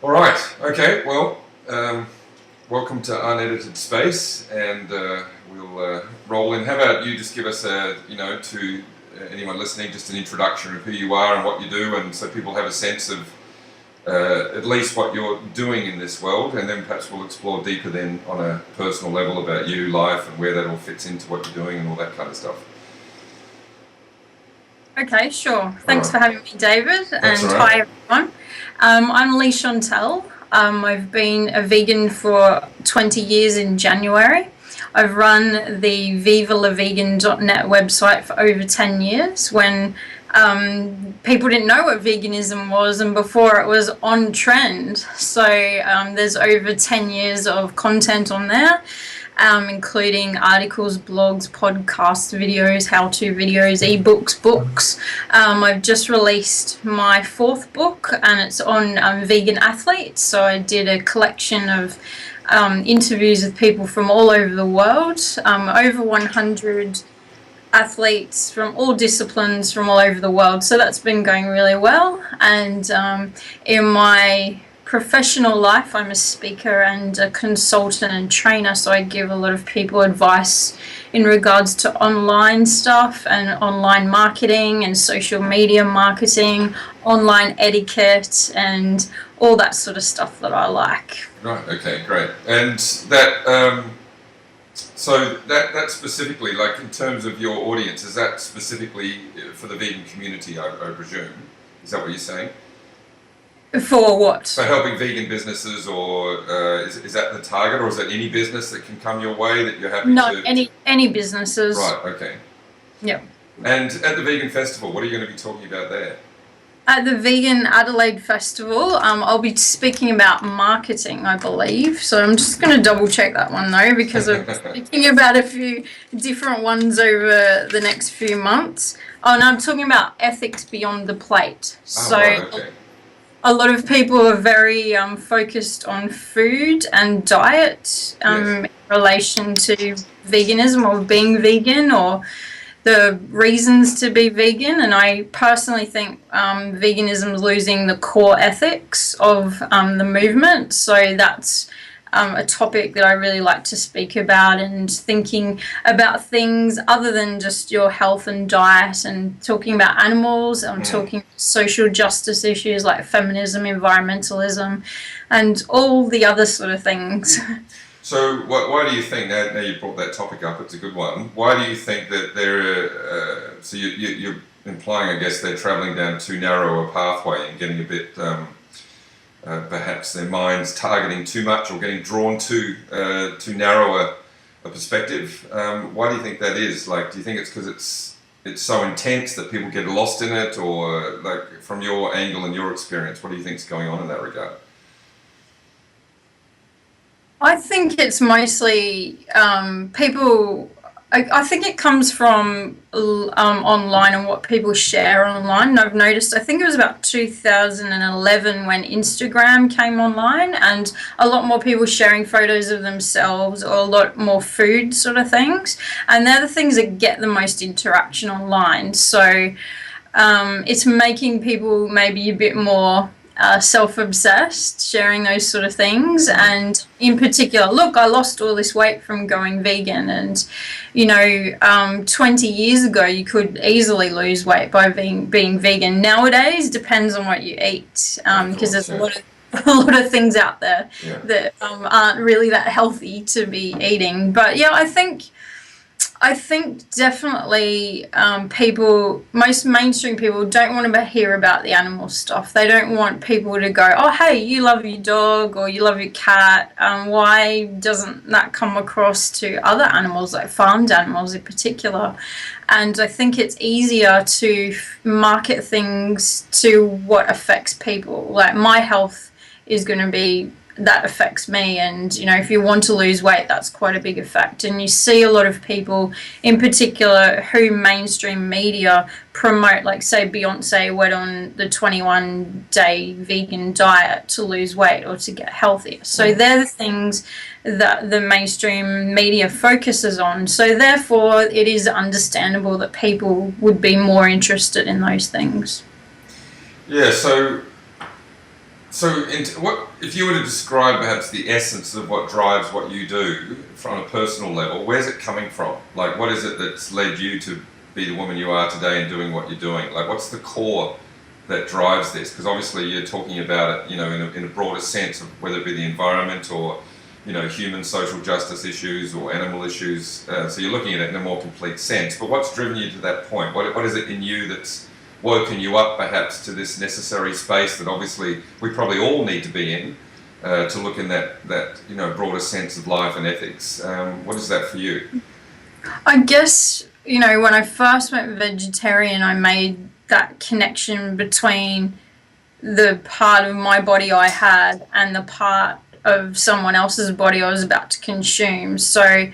All right. Okay. Well, welcome to Unedited Space, and we'll roll in. How about you just give us to anyone listening, just an introduction of who you are and what you do, and so people have a sense of at least what you're doing in this world, and then perhaps we'll explore deeper then on a personal level about you, life, and where that all fits into what you're doing and all that kind of stuff. Okay, sure. Thanks for having me, David. That's and all right. Hi, everyone. I'm Leigh-Chantelle. I've been a vegan for 20 years in January. I've run the Viva la Vegan.net website for over 10 years when people didn't know what veganism was and before it was on trend. So there's over 10 years of content on there. Including articles, blogs, podcasts, videos, how-to videos, ebooks, books. I've just released my 4th book, and it's on vegan athletes. So I did a collection of interviews with people from all over the world, over 100 athletes from all disciplines from all over the world. So that's been going really well. And in my professional life, I'm a speaker and a consultant and trainer, so I give a lot of people advice in regards to online stuff and online marketing and social media marketing, online etiquette, and all that sort of stuff that I like. Right. Okay. Great. And that. So that specifically, like in terms of your audience, is that specifically for the vegan community? I presume. Is that what you're saying? For what? So helping vegan businesses, or is that the target, or is that any business that can come your way that you're happy to? No, any businesses. Right. Okay. Yep. And at the vegan festival, what are you going to be talking about there? At the Vegan Adelaide Festival, I'll be speaking about marketing, I believe. So I'm just going to double check that one though, because I'm thinking about a few different ones over the next few months. Oh, and I'm talking about ethics beyond the plate. So right, okay. A lot of people are very focused on food and diet in relation to veganism or being vegan or the reasons to be vegan. And I personally think veganism is losing the core ethics of the movement. So that's a topic that I really like to speak about, and thinking about things other than just your health and diet, and talking about animals. I'm talking social justice issues like feminism, environmentalism, and all the other sort of things. So why do you think, now you brought that topic up, it's a good one, why do you think that they're, so you're implying, I guess, they're travelling down too narrow a pathway and getting a bit, perhaps their minds targeting too much or getting drawn to too narrow a perspective? Why do you think that is? Like, do you think it's because it's so intense that people get lost in it, or like from your angle and your experience, what do you think is going on in that regard? I think it's mostly people. I think it comes from online and what people share online. And I've noticed, I think it was about 2011 when Instagram came online, and a lot more people sharing photos of themselves, or a lot more food sort of things. And they're the things that get the most interaction online. So it's making people maybe a bit more self-obsessed, sharing those sort of things. And in particular, look, I lost all this weight from going vegan, and 20 years ago you could easily lose weight by being vegan. Nowadays, depends on what you eat, because there's a lot of things out there that aren't really that healthy to be eating. But yeah, I think definitely most mainstream people don't want to hear about the animal stuff. They don't want people to go, oh, hey, you love your dog or you love your cat. Why doesn't that come across to other animals, like farmed animals in particular? And I think it's easier to market things to what affects people. Like, my health is going to be that affects me, and if you want to lose weight, that's quite a big effect. And you see a lot of people in particular who mainstream media promote, like say Beyonce went on the 21-day vegan diet to lose weight or to get healthier. So they're the things that the mainstream media focuses on. So therefore it is understandable that people would be more interested in those things. Yeah, so So, what if you were to describe perhaps the essence of what drives what you do from a personal level? Where's it coming from? Like, what is it that's led you to be the woman you are today and doing what you're doing? Like, what's the core that drives this? Because obviously you're talking about it, in a broader sense of whether it be the environment or, human social justice issues or animal issues. So you're looking at it in a more complete sense. But what's driven you to that point? What is it in you that's woken you up perhaps to this necessary space that obviously we probably all need to be in to look in that broader sense of life and ethics? What is that for you? I guess, when I first went vegetarian, I made that connection between the part of my body I had and the part of someone else's body I was about to consume. So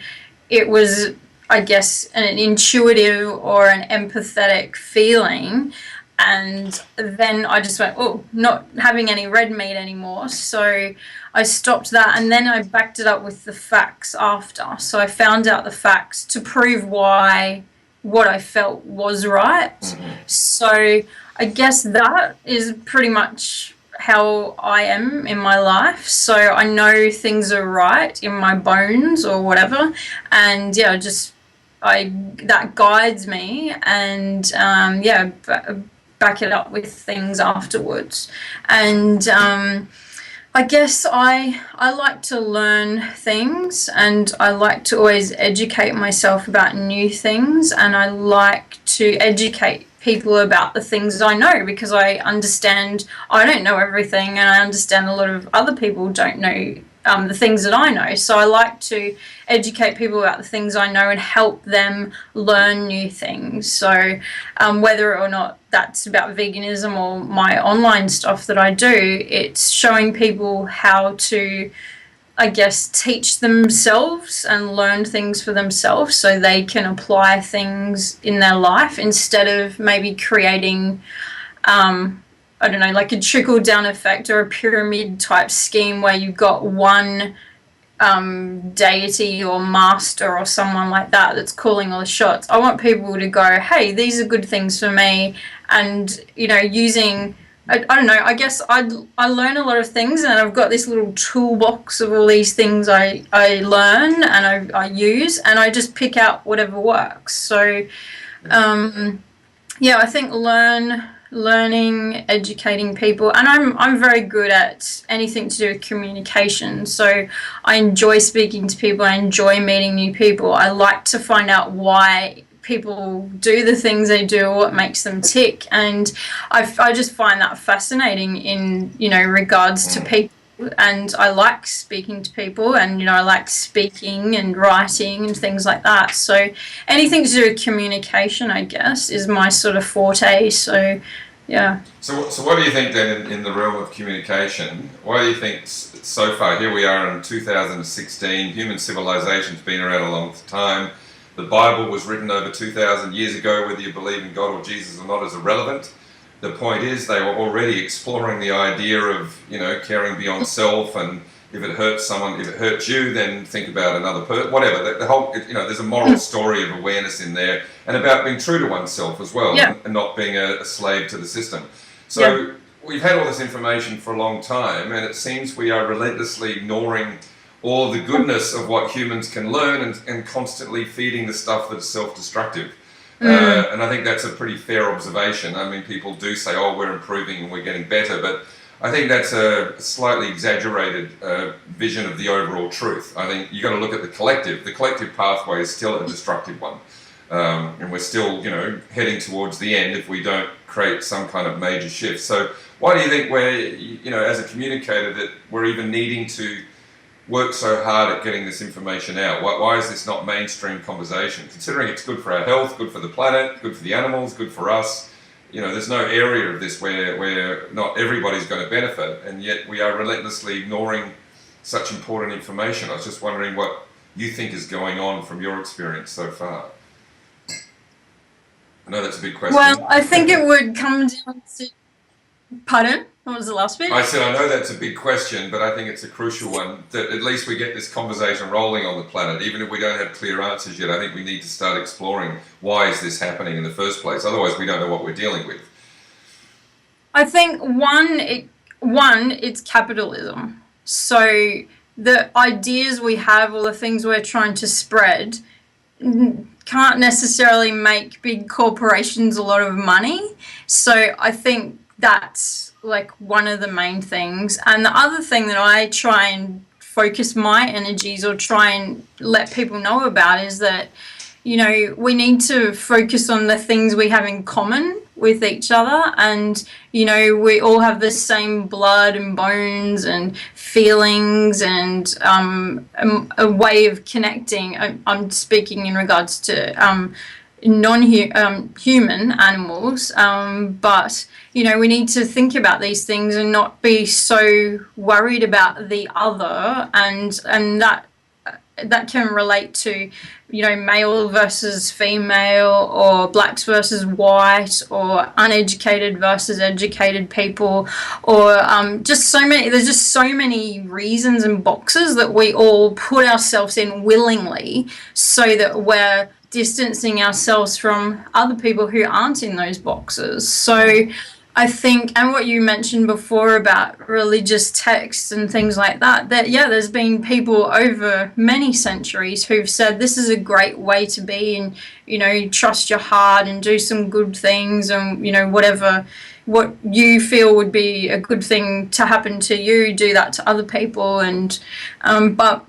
it was, I guess, an intuitive or an empathetic feeling. And then I just went, oh, not having any red meat anymore. So I stopped that, and then I backed it up with the facts after. So I found out the facts to prove why what I felt was right. Mm-hmm. So I guess that is pretty much how I am in my life. So I know things are right in my bones or whatever, and that guides me, and back it up with things afterwards. And I guess I like to learn things, and I like to always educate myself about new things, and I like to educate people about the things I know, because I understand I don't know everything, and I understand a lot of other people don't know the things that I know. So I like to educate people about the things I know and help them learn new things. So whether or not that's about veganism or my online stuff that I do, it's showing people how to, I guess, teach themselves and learn things for themselves so they can apply things in their life, instead of maybe creating I don't know, like a trickle-down effect or a pyramid type scheme where you've got one deity or master or someone like that that's calling all the shots. I want people to go, hey, these are good things for me, and using, I don't know, I guess I learn a lot of things, and I've got this little toolbox of all these things I learn and I use, and I just pick out whatever works. So I think learning, educating people, and I'm very good at anything to do with communication. So I enjoy speaking to people, I enjoy meeting new people. I like to find out why people do the things they do, what makes them tick, and I just find that fascinating in regards to people. And I like speaking to people, and I like speaking and writing and things like that. So anything to do with communication, I guess, is my sort of forte. So yeah. So what do you think then in the realm of communication? Why do you think so far, here we are in 2016, human civilization's been around a long time. The Bible was written over 2,000 years ago. Whether you believe in God or Jesus or not is irrelevant. The point is, they were already exploring the idea of, caring beyond self, and if it hurts someone, if it hurts you, then think about another person, whatever. The whole, there's a moral story of awareness in there, and about being true to oneself as well, and not being a slave to the system. So we've had all this information for a long time, and it seems we are relentlessly ignoring all the goodness of what humans can learn, and constantly feeding the stuff that's self-destructive. And I think that's a pretty fair observation. I mean, people do say, oh, we're improving and we're getting better, but I think that's a slightly exaggerated vision of the overall truth. I think you've got to look at the collective. The collective pathway is still a destructive one. And we're still, heading towards the end if we don't create some kind of major shift. So why do you think we're, as a communicator, that we're even needing to work so hard at getting this information out? Why is this not mainstream conversation? Considering it's good for our health, good for the planet, good for the animals, good for us. There's no area of this where not everybody's going to benefit, and yet we are relentlessly ignoring such important information. I was just wondering what you think is going on from your experience so far. I know that's a big question. Well, I think it would come down to... Pardon? What was the last bit? I said, I know that's a big question, but I think it's a crucial one, that at least we get this conversation rolling on the planet. Even if we don't have clear answers yet, I think we need to start exploring why is this happening in the first place. Otherwise, we don't know what we're dealing with. I think, one, one, it's capitalism. So the ideas we have or the things we're trying to spread can't necessarily make big corporations a lot of money. So I think that's like one of the main things. And the other thing that I try and focus my energies or try and let people know about is that, you know, we need to focus on the things we have in common with each other. And, you know, we all have the same blood and bones and feelings and a way of connecting. I'm speaking in regards to non-human animals, but, you know, we need to think about these things and not be so worried about the other, and that can relate to, you know, male versus female, or blacks versus white, or uneducated versus educated people, or just so many. There's just so many reasons and boxes that we all put ourselves in willingly, so that we're distancing ourselves from other people who aren't in those boxes. So I think, and what you mentioned before about religious texts and things like that, yeah, there's been people over many centuries who've said this is a great way to be, and, you know, trust your heart and do some good things, and, you know, what you feel would be a good thing to happen to you, do that to other people. And but,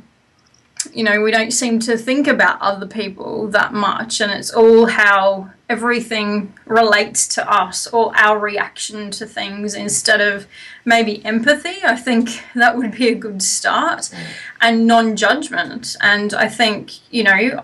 you know, we don't seem to think about other people that much, and it's all how everything relates to us, or our reaction to things, instead of maybe empathy. I think that would be a good start, and non-judgment. And I think, you know,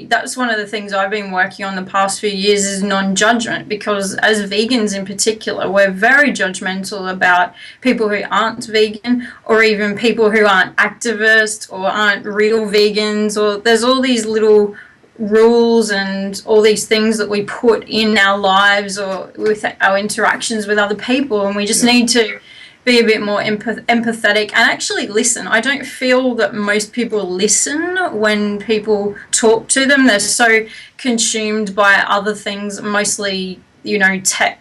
that's one of the things I've been working on the past few years, is non-judgment, because as vegans in particular, we're very judgmental about people who aren't vegan, or even people who aren't activists or aren't real vegans, or there's all these little rules and all these things that we put in our lives or with our interactions with other people, and we just need to be a bit more empathetic and actually listen. I don't feel that most people listen when people talk to them. They're so consumed by other things, mostly, you know, tech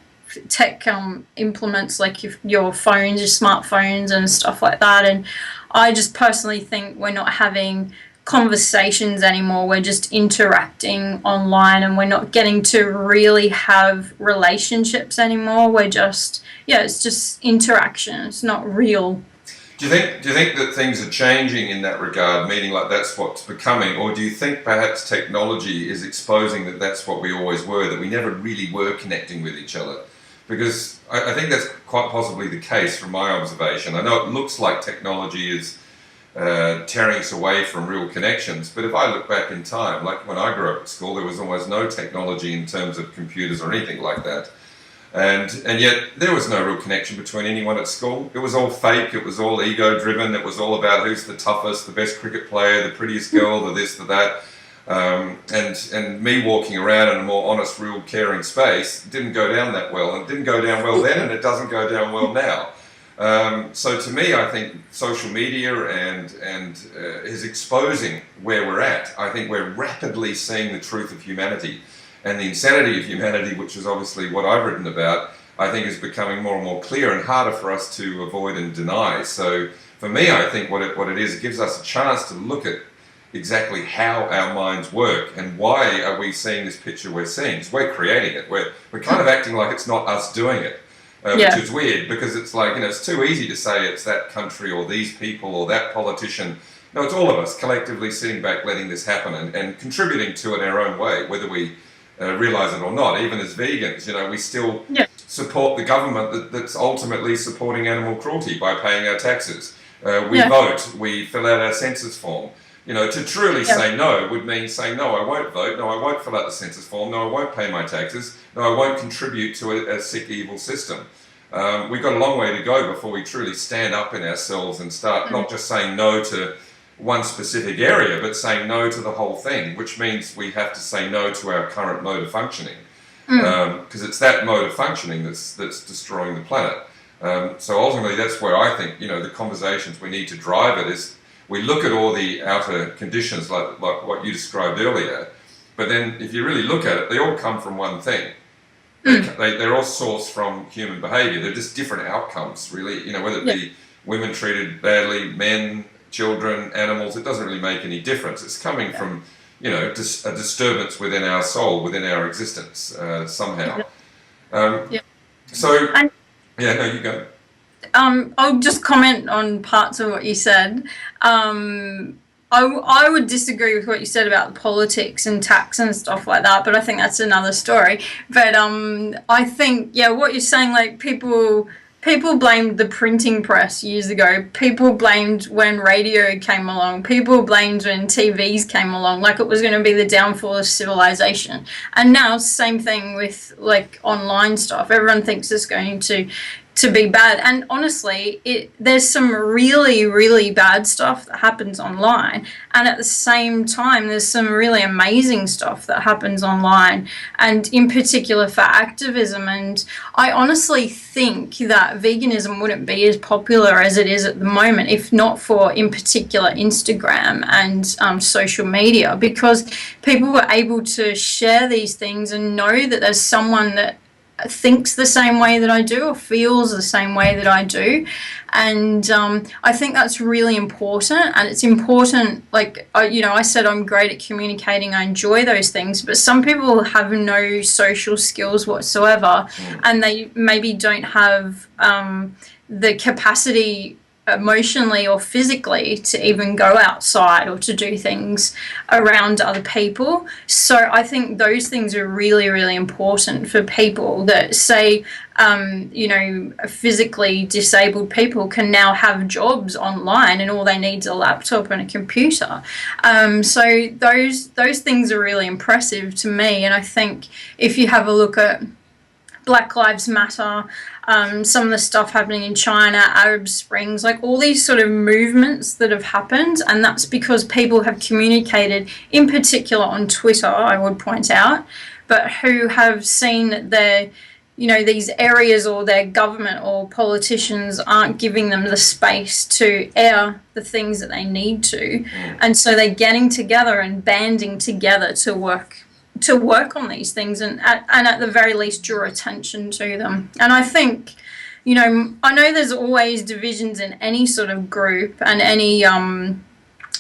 implements like your phones, your smartphones and stuff like that. And I just personally think we're not having conversations anymore. We're just interacting online, and we're not getting to really have relationships anymore. We're just, yeah, it's just interaction. It's not real. Do you think that things are changing in that regard, meaning like that's what's becoming, or do you think perhaps technology is exposing that that's what we always were, that we never really were connecting with each other? Because I think that's quite possibly the case from my observation. I know it looks like technology is tearing us away from real connections, but if I look back in time, like when I grew up at school, there was almost no technology in terms of computers or anything like that, and yet there was no real connection between anyone at school. It was all fake, it was all ego driven, it was all about who's the toughest, the best cricket player, the prettiest girl, the this, the that, and me walking around in a more honest, real, caring space didn't go down that well, and it didn't go down well then, and it doesn't go down well now. So to me, I think social media and is exposing where we're at. I think we're rapidly seeing the truth of humanity, and the insanity of humanity, which is obviously what I've written about, I think is becoming more and more clear and harder for us to avoid and deny. So for me, I think what it is, it gives us a chance to look at exactly how our minds work and why are we seeing this picture we're seeing. Because we're creating it. We're kind of acting like it's not us doing it. Which is weird, because it's like, you know, it's too easy to say it's that country or these people or that politician. No, it's all of us collectively sitting back, letting this happen and contributing to it in our own way, whether we realize it or not. Even as vegans, you know, we still support the government that's ultimately supporting animal cruelty by paying our taxes. We vote, we fill out our census form. You know, to truly say no would mean saying, no, I won't vote, no, I won't fill out the census form, no, I won't pay my taxes, no, I won't contribute to a sick, evil system. We've got a long way to go before we truly stand up in ourselves and start not just saying no to one specific area, but saying no to the whole thing, which means we have to say no to our current mode of functioning. Because it's that mode of functioning that's destroying the planet. So ultimately, that's where I think, you know, the conversations we need to drive it is, we look at all the outer conditions like what you described earlier, but then if you really look at it, they all come from one thing. they're all sourced from human behaviour. They're just different outcomes, really. You know, whether it be women treated badly, men, children, animals, it doesn't really make any difference. It's coming from, you know, just a disturbance within our soul, within our existence, somehow. So, And, no, you go. I'll just comment on parts of what you said. I would disagree with what you said about politics and tax and stuff like that, but I think that's another story. But I think, what you're saying, like people blamed the printing press years ago. People blamed when radio came along. People blamed when TVs came along, like it was going to be the downfall of civilization. And now, same thing with like online stuff. Everyone thinks it's going to be bad. And honestly, there's some really, really bad stuff that happens online. And at the same time, there's some really amazing stuff that happens online, and in particular for activism. And I honestly think that veganism wouldn't be as popular as it is at the moment if not for, in particular, Instagram and social media, because people were able to share these things and know that there's someone that thinks the same way that I do or feels the same way that I do. And I think that's really important. And it's important, like, I said I'm great at communicating, I enjoy those things, but some people have no social skills whatsoever, and they maybe don't have the capacity emotionally or physically to even go outside or to do things around other people. So I think those things are really, really important for people that say, physically disabled people can now have jobs online and all they need is a laptop and a computer. So those things are really impressive to me. And I think if you have a look at Black Lives Matter, some of the stuff happening in China, Arab Springs, like all these sort of movements that have happened, and that's because people have communicated, in particular on Twitter, I would point out, but who have seen that these areas or their government or politicians aren't giving them the space to air the things that they need to. And so they're getting together and banding together to work on these things and at the very least draw attention to them. And I think, I know there's always divisions in any sort of group and any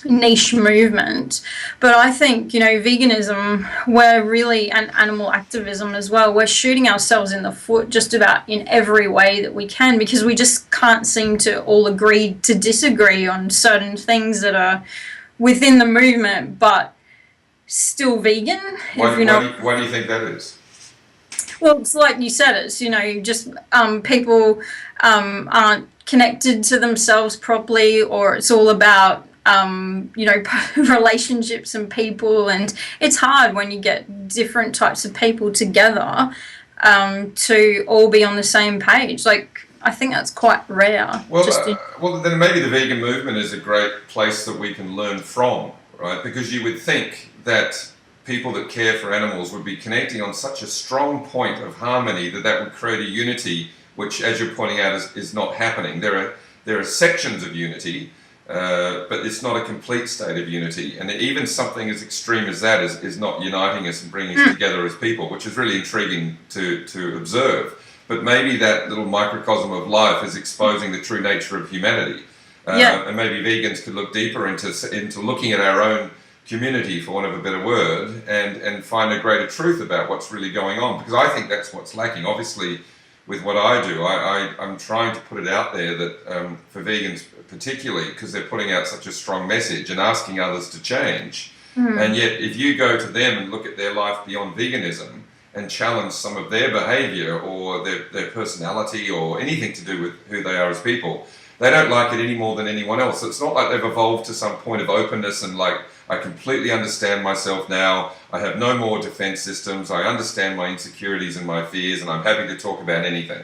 niche movement, but I think, veganism, we're really, and animal activism as well, we're shooting ourselves in the foot just about in every way that we can, because we just can't seem to all agree to disagree on certain things that are within the movement, but still vegan. Why do you think that is? Well, it's like you said, it's, just people aren't connected to themselves properly, or it's all about, relationships and people. And it's hard when you get different types of people together to all be on the same page. Like, I think that's quite rare. Well, then maybe the vegan movement is a great place that we can learn from, right? Because you would think that people that care for animals would be connecting on such a strong point of harmony that would create a unity, which, as you're pointing out, is not happening. There are sections of unity, but it's not a complete state of unity. And even something as extreme as that is not uniting us and bringing us together as people, which is really intriguing to observe. But maybe that little microcosm of life is exposing the true nature of humanity. And maybe vegans could look deeper into looking at our own community, for want of a better word, and find a greater truth about what's really going on. Because I think that's what's lacking. Obviously, with what I do, I'm trying to put it out there that for vegans particularly, because they're putting out such a strong message and asking others to change. And yet, if you go to them and look at their life beyond veganism and challenge some of their behaviour or their personality or anything to do with who they are as people, they don't like it any more than anyone else. It's not like they've evolved to some point of openness and like, I completely understand myself now, I have no more defense systems, I understand my insecurities and my fears, and I'm happy to talk about anything.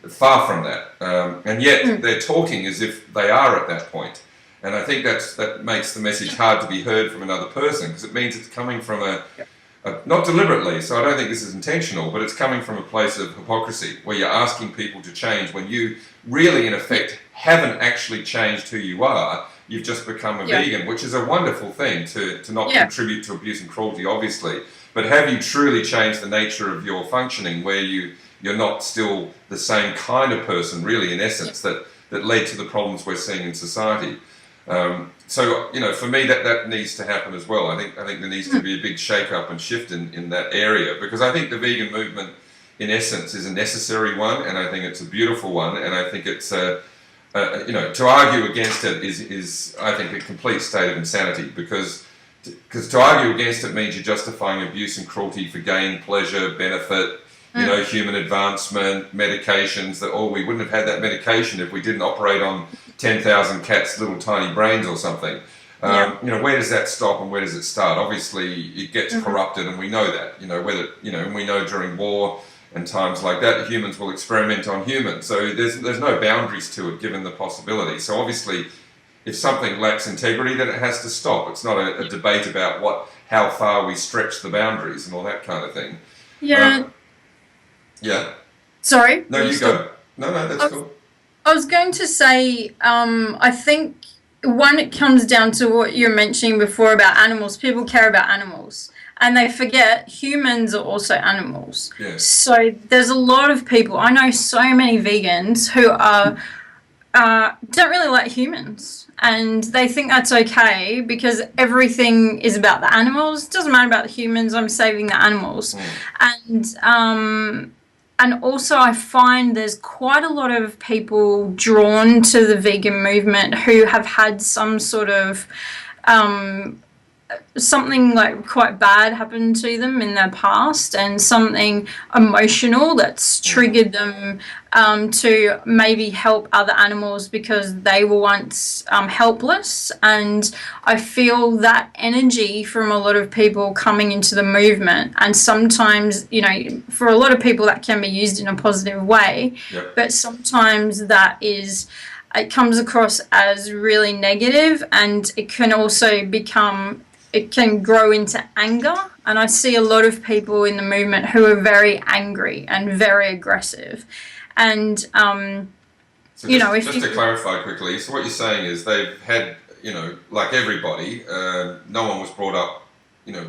Far from that. And yet they're talking as if they are at that point. And I think that makes the message hard to be heard from another person, because it means it's coming from not deliberately, so I don't think this is intentional, but it's coming from a place of hypocrisy, where you're asking people to change when you really, in effect, haven't actually changed who you are. You've just become a vegan, which is a wonderful thing to not contribute to abuse and cruelty, obviously, But have you truly changed the nature of your functioning, where you're not still the same kind of person, really, in essence, that led to the problems we're seeing in society? So, you know, for me, that needs to happen as well. I think there needs to be a big shake-up and shift in that area, because I think the vegan movement, in essence, is a necessary one, and I think it's a beautiful one, and I think it's you know, to argue against it is I think a complete state of insanity, because to argue against it means you're justifying abuse and cruelty for gain, pleasure, benefit, you know, human advancement, medications, that we wouldn't have had that medication if we didn't operate on 10,000 cats' little tiny brains or something. You know, where does that stop and where does it start? Obviously, it gets corrupted, and we know that. You know, and we know during war and times like that, humans will experiment on humans. So there's no boundaries to it, given the possibility. So obviously, if something lacks integrity, then it has to stop. It's not a debate about how far we stretch the boundaries and all that kind of thing. Yeah. Yeah. Sorry? No, you go. No, that's cool. I was going to say, I think, one, it comes down to what you were mentioning before about animals. People care about animals, and they forget humans are also animals. Yeah. So there's a lot of people, I know so many vegans who don't really like humans, and they think that's okay because everything is about the animals. It doesn't matter about the humans. I'm saving the animals. And also I find there's quite a lot of people drawn to the vegan movement who have had some sort of something like quite bad happen to them in their past, and something emotional that's triggered them to maybe help other animals because they were once helpless. And I feel that energy from a lot of people coming into the movement, and sometimes, you know, for a lot of people that can be used in a positive way, but sometimes it comes across as really negative, and it can also it can grow into anger. And I see a lot of people in the movement who are very angry and very aggressive. And, So just to clarify quickly, so what you're saying is they've had, you know, like everybody, no one was brought up, you know,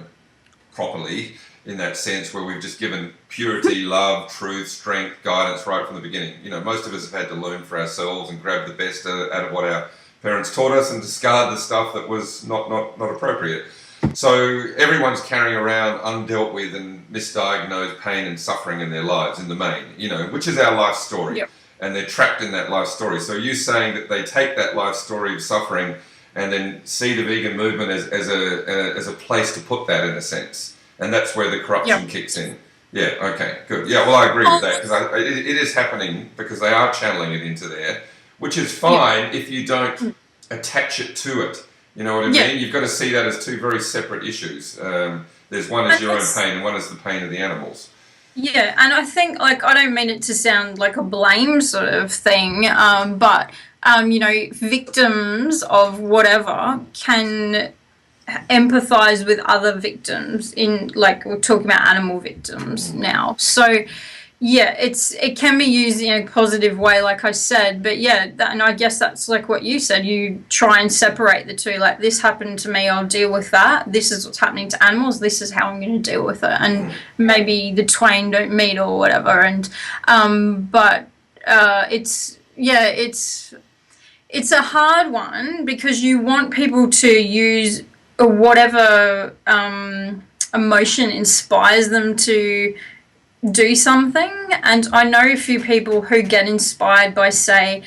properly in that sense, where we've just given purity, love, truth, strength, guidance right from the beginning. You know, most of us have had to learn for ourselves and grab the best out of what our parents taught us and discard the stuff that was not appropriate. So everyone's carrying around undealt with and misdiagnosed pain and suffering in their lives in the main, you know, which is our life story. And they're trapped in that life story. So you're saying that they take that life story of suffering and then see the vegan movement as a place to put that, in a sense. And that's where the corruption kicks in. Yeah, okay, good. Yeah, well, I agree with that, because it is happening, because they are channeling it into there, which is fine if you don't attach it to it. You know what I mean? You've got to see that as two very separate issues. There's one is your own pain, and one is the pain of the animals. Yeah, and I think, like, I don't mean it to sound like a blame sort of thing, but, you know, victims of whatever can empathize with other victims like, we're talking about animal victims now. So, yeah, it can be used in a positive way, like I said, but yeah, and I guess that's like what you said, you try and separate the two, like, this happened to me, I'll deal with that, this is what's happening to animals, this is how I'm going to deal with it, and maybe the twain don't meet or whatever. And but it's a hard one, because you want people to use whatever emotion inspires them to do something. And I know a few people who get inspired by, say,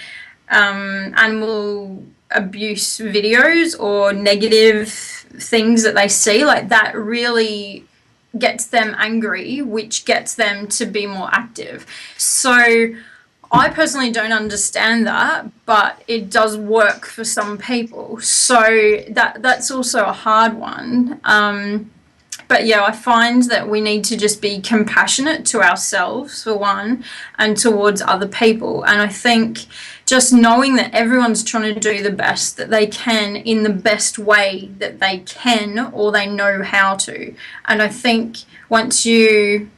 animal abuse videos or negative things that they see, like, that really gets them angry, which gets them to be more active. So I personally don't understand that, but it does work for some people. So that's also a hard one. But yeah, I find that we need to just be compassionate to ourselves, for one, and towards other people. And I think just knowing that everyone's trying to do the best that they can in the best way that they can, or they know how to. And I think once you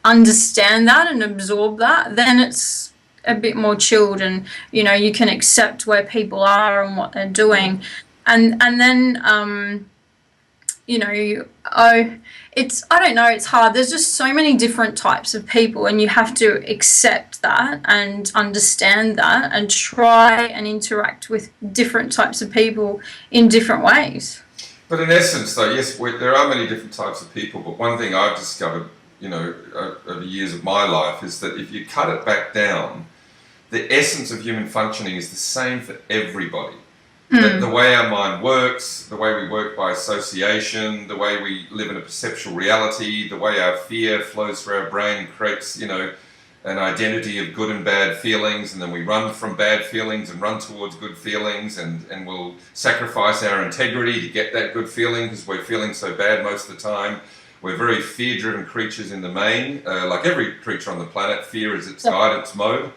understand that and absorb that, then it's a bit more chilled, and, you know, you can accept where people are and what they're doing. And then you know, oh, I don't know, it's hard. There's just so many different types of people, and you have to accept that and understand that and try and interact with different types of people in different ways. But in essence, though, yes, there are many different types of people. But one thing I've discovered, over the years of my life, is that if you cut it back down, the essence of human functioning is the same for everybody. The way our mind works, the way we work by association, the way we live in a perceptual reality, the way our fear flows through our brain and creates, an identity of good and bad feelings, and then we run from bad feelings and run towards good feelings, and we'll sacrifice our integrity to get that good feeling because we're feeling so bad most of the time. We're very fear-driven creatures in the main. Like every creature on the planet, fear is its guidance mode.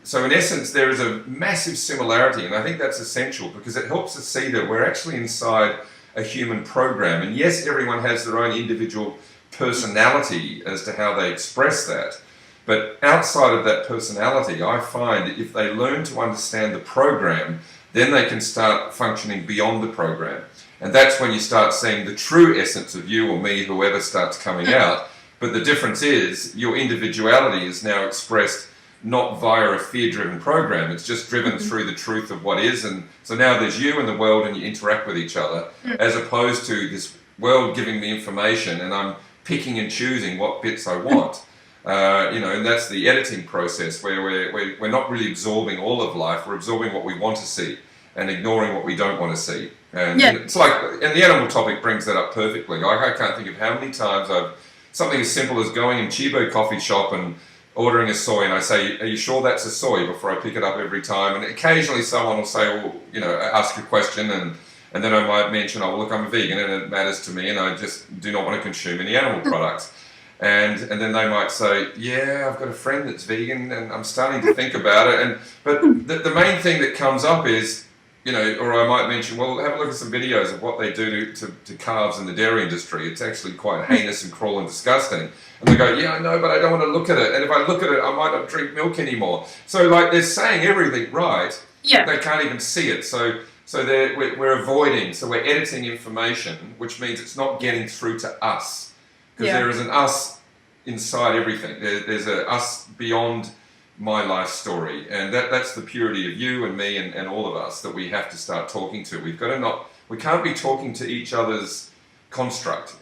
So in essence, there is a massive similarity, and I think that's essential because it helps us see that we're actually inside a human program. And yes, everyone has their own individual personality as to how they express that. But outside of that personality, I find that if they learn to understand the program, then they can start functioning beyond the program. And that's when you start seeing the true essence of you or me, whoever starts coming out. But the difference is your individuality is now expressed not via a fear-driven program. It's just driven through the truth of what is. And so now there's you in the world and you interact with each other, as opposed to this world giving me information and I'm picking and choosing what bits I want. And that's the editing process where we're not really absorbing all of life. We're absorbing what we want to see and ignoring what we don't want to see. And it's like, and the animal topic brings that up perfectly. I can't think of how many times something as simple as going in Chibo coffee shop and ordering a soy, and I say, are you sure that's a soy, before I pick it up every time. And occasionally someone will say, well, ask a question, and then I might mention, oh, look, I'm a vegan and it matters to me and I just do not want to consume any animal products. And then they might say, yeah, I've got a friend that's vegan and I'm starting to think about it. But the main thing that comes up is, or I might mention, well, have a look at some videos of what they do to calves in the dairy industry. It's actually quite heinous and cruel and disgusting. And they go, yeah, I know, but I don't want to look at it. And if I look at it, I might not drink milk anymore. So, they're saying everything right. Yeah. They can't even see it. So we're avoiding. So we're editing information, which means it's not getting through to us. Because there is an us inside everything. There's a us beyond my life story. And that's the purity of you and me and all of us that we have to start talking to. We can't be talking to each other's construct.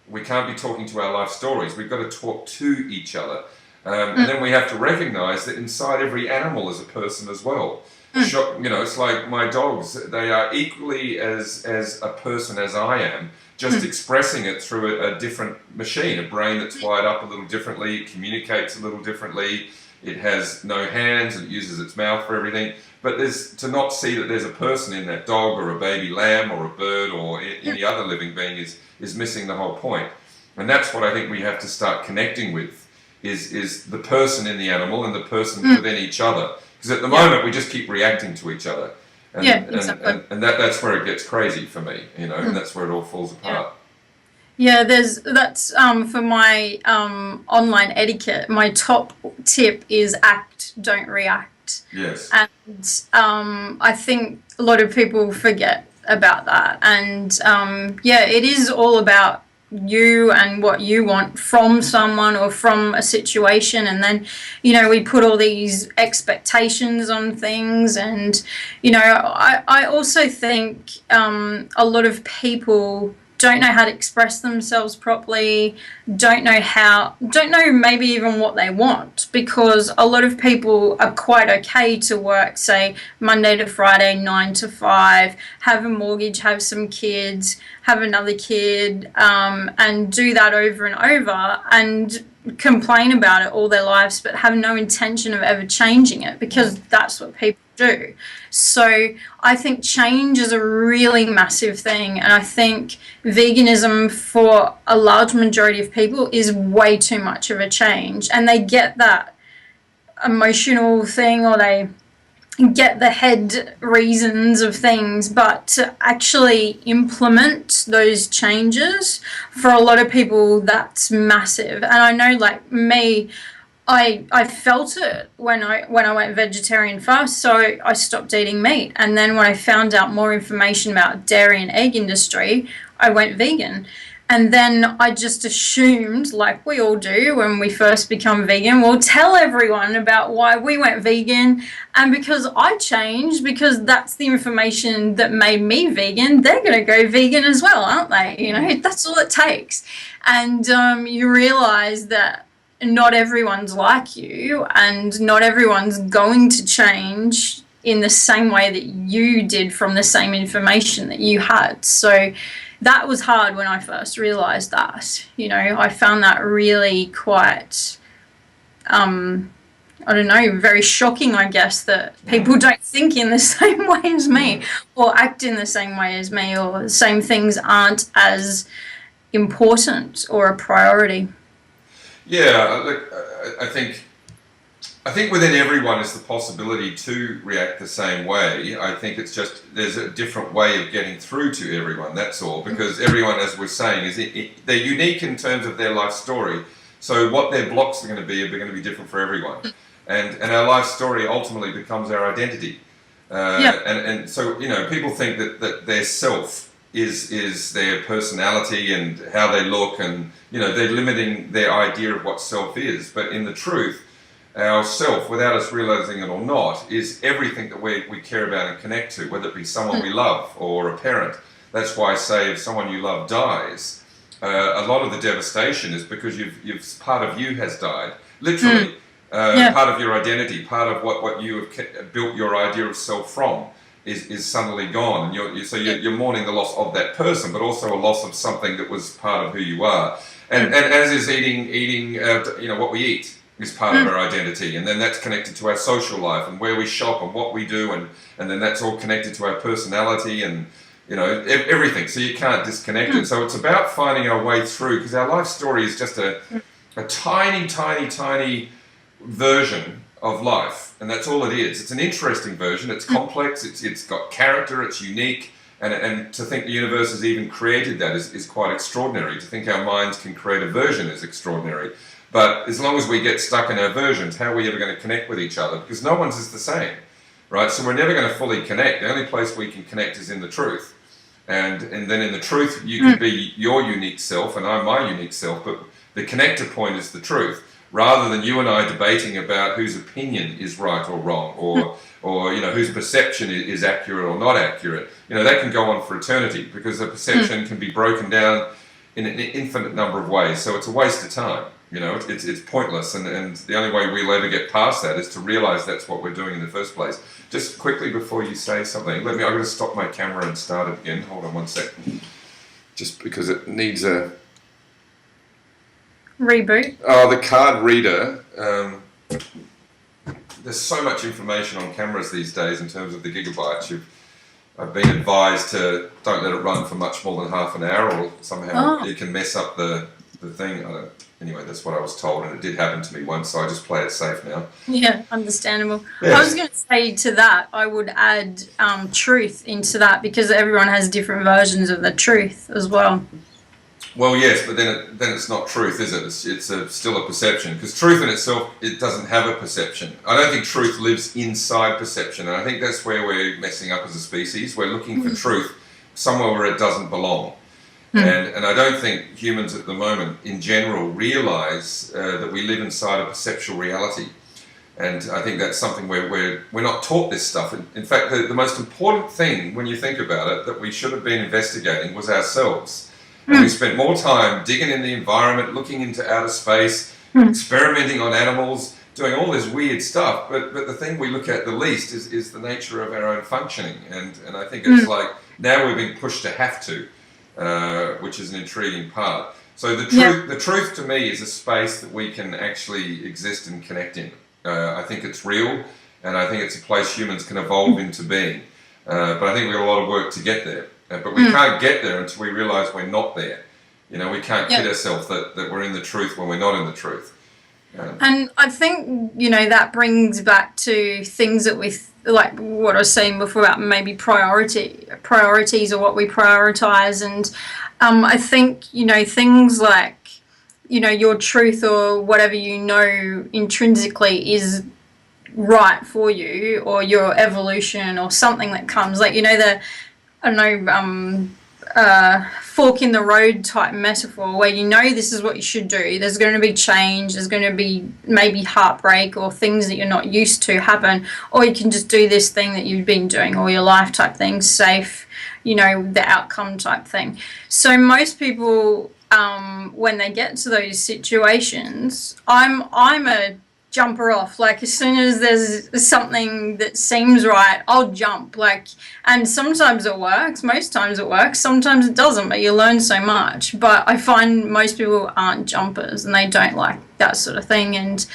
We can't be talking to our life stories. We've got to talk to each other. And then we have to recognize that inside every animal is a person as well. It's like my dogs. They are equally as a person as I am, just expressing it through a different machine, a brain that's wired up a little differently, it communicates a little differently, it has no hands, and it uses its mouth for everything. But to not see that there's a person in that dog or a baby lamb or a bird or any other living being is missing the whole point. And that's what I think we have to start connecting with, is the person in the animal and the person within each other. Because at the moment we just keep reacting to each other. And, exactly. And that's where it gets crazy for me, and that's where it all falls apart. Yeah, that's for my online etiquette. My top tip is act, don't react. Yes. And I think a lot of people forget about that. And it is all about you and what you want from someone or from a situation, and then we put all these expectations on things. And I also think a lot of people don't know how to express themselves properly, don't know maybe even what they want, because a lot of people are quite okay to work, say, Monday to Friday, 9 to 5, have a mortgage, have some kids, have another kid, and do that over and over, and complain about it all their lives, but have no intention of ever changing it, because that's what people do. So I think change is a really massive thing, and I think veganism for a large majority of people is way too much of a change, and they get that emotional thing, or they get the head reasons of things, but to actually implement those changes, for a lot of people, that's massive. And I know, like me, I felt it when I went vegetarian first, so I stopped eating meat. And then when I found out more information about dairy and egg industry, I went vegan. And then I just assumed, like we all do when we first become vegan, we'll tell everyone about why we went vegan. And because I changed, because that's the information that made me vegan, they're going to go vegan as well, aren't they? You know, that's all it takes. And you realize that not everyone's like you, and not everyone's going to change in the same way that you did from the same information that you had. So that was hard when I first realized that. You know, I found that really quite, I don't know, very shocking, I guess, that people don't think in the same way as me, or act in the same way as me, or the same things aren't as important or a priority. Yeah, look, I think within everyone is the possibility to react the same way. I think it's just there's a different way of getting through to everyone, that's all, because everyone, as we're saying, they're unique in terms of their life story. So what their blocks are going to be different for everyone. And our life story ultimately becomes our identity. And so, you know, people think that their self is their personality and how they look, and, you know, they're limiting their idea of what self is. But in the truth, our self, without us realizing it or not, is everything that we care about and connect to, whether it be someone we love or a parent. That's why I say if someone you love dies, a lot of the devastation is because you've part of you has died, literally. Part of your identity, part of what you have built your idea of self from is suddenly gone, and you're mourning the loss of that person, but also a loss of something that was part of who you are. And as is eating, you know, what we eat is part of our identity, and then that's connected to our social life and where we shop and what we do, and then that's all connected to our personality and, you know, everything. So you can't disconnect it. So it's about finding our way through, because our life story is just a tiny version of life, and that's all it is. It's an interesting version. It's complex. It's got character. It's unique. And to think the universe has even created that is quite extraordinary. To think our minds can create a version is extraordinary. But as long as we get stuck in our versions, how are we ever going to connect with each other? Because no one's is the same, right? So we're never going to fully connect. The only place we can connect is in the truth. And then in the truth, you can be your unique self and I'm my unique self, but the connector point is the truth, rather than you and I debating about whose opinion is right or wrong, or you know, whose perception is accurate or not accurate. You know, that can go on for eternity, because the perception can be broken down in an infinite number of ways. So it's a waste of time. You know, it's pointless, and the only way we'll ever get past that is to realize that's what we're doing in the first place. Just quickly before you say something, I'm going to stop my camera and start it again. Hold on one sec. Just because it needs a reboot. Oh, the card reader. There's so much information on cameras these days in terms of the gigabytes. I've been advised to don't let it run for much more than half an hour, or somehow it can mess up the thing. Anyway, that's what I was told, and it did happen to me once, so I just play it safe now. Yeah, understandable. Yeah. I was going to say to that, I would add truth into that, because everyone has different versions of the truth as well. Well, yes, but then it's not truth, is it? It's still a perception, because truth in itself, it doesn't have a perception. I don't think truth lives inside perception, and I think that's where we're messing up as a species. We're looking for truth somewhere where it doesn't belong. And I don't think humans at the moment, in general, realise that we live inside a perceptual reality. And I think that's something where we're not taught this stuff. In fact, the most important thing, when you think about it, that we should have been investigating was ourselves. And we spent more time digging in the environment, looking into outer space, experimenting on animals, doing all this weird stuff. But the thing we look at the least is the nature of our own functioning. And I think it's like now we're being pushed to have to. Which is an intriguing part. So the truth to me is a space that we can actually exist and connect in. I think it's real, and I think it's a place humans can evolve into being. But I think we've got a lot of work to get there. But we can't get there until we realise we're not there. You know, we can't kid ourselves that we're in the truth when we're not in the truth. And I think, you know, that brings back to things that we, like what I was saying before about maybe priorities or what we prioritize. And I think, you know, things like, you know, your truth or whatever you know intrinsically is right for you, or your evolution or something that comes, like, you know, I don't know, fork in the road type metaphor where you know this is what you should do. There's going to be change. There's going to be maybe heartbreak or things that you're not used to happen. Or you can just do this thing that you've been doing all your life type thing, safe, you know, the outcome type thing. So most people, when they get to those situations, I'm a jumper off. Like, as soon as there's something that seems right, I'll jump. Like, and sometimes it works, most times it works, sometimes it doesn't, but you learn so much. But I find most people aren't jumpers and they don't like that sort of thing. And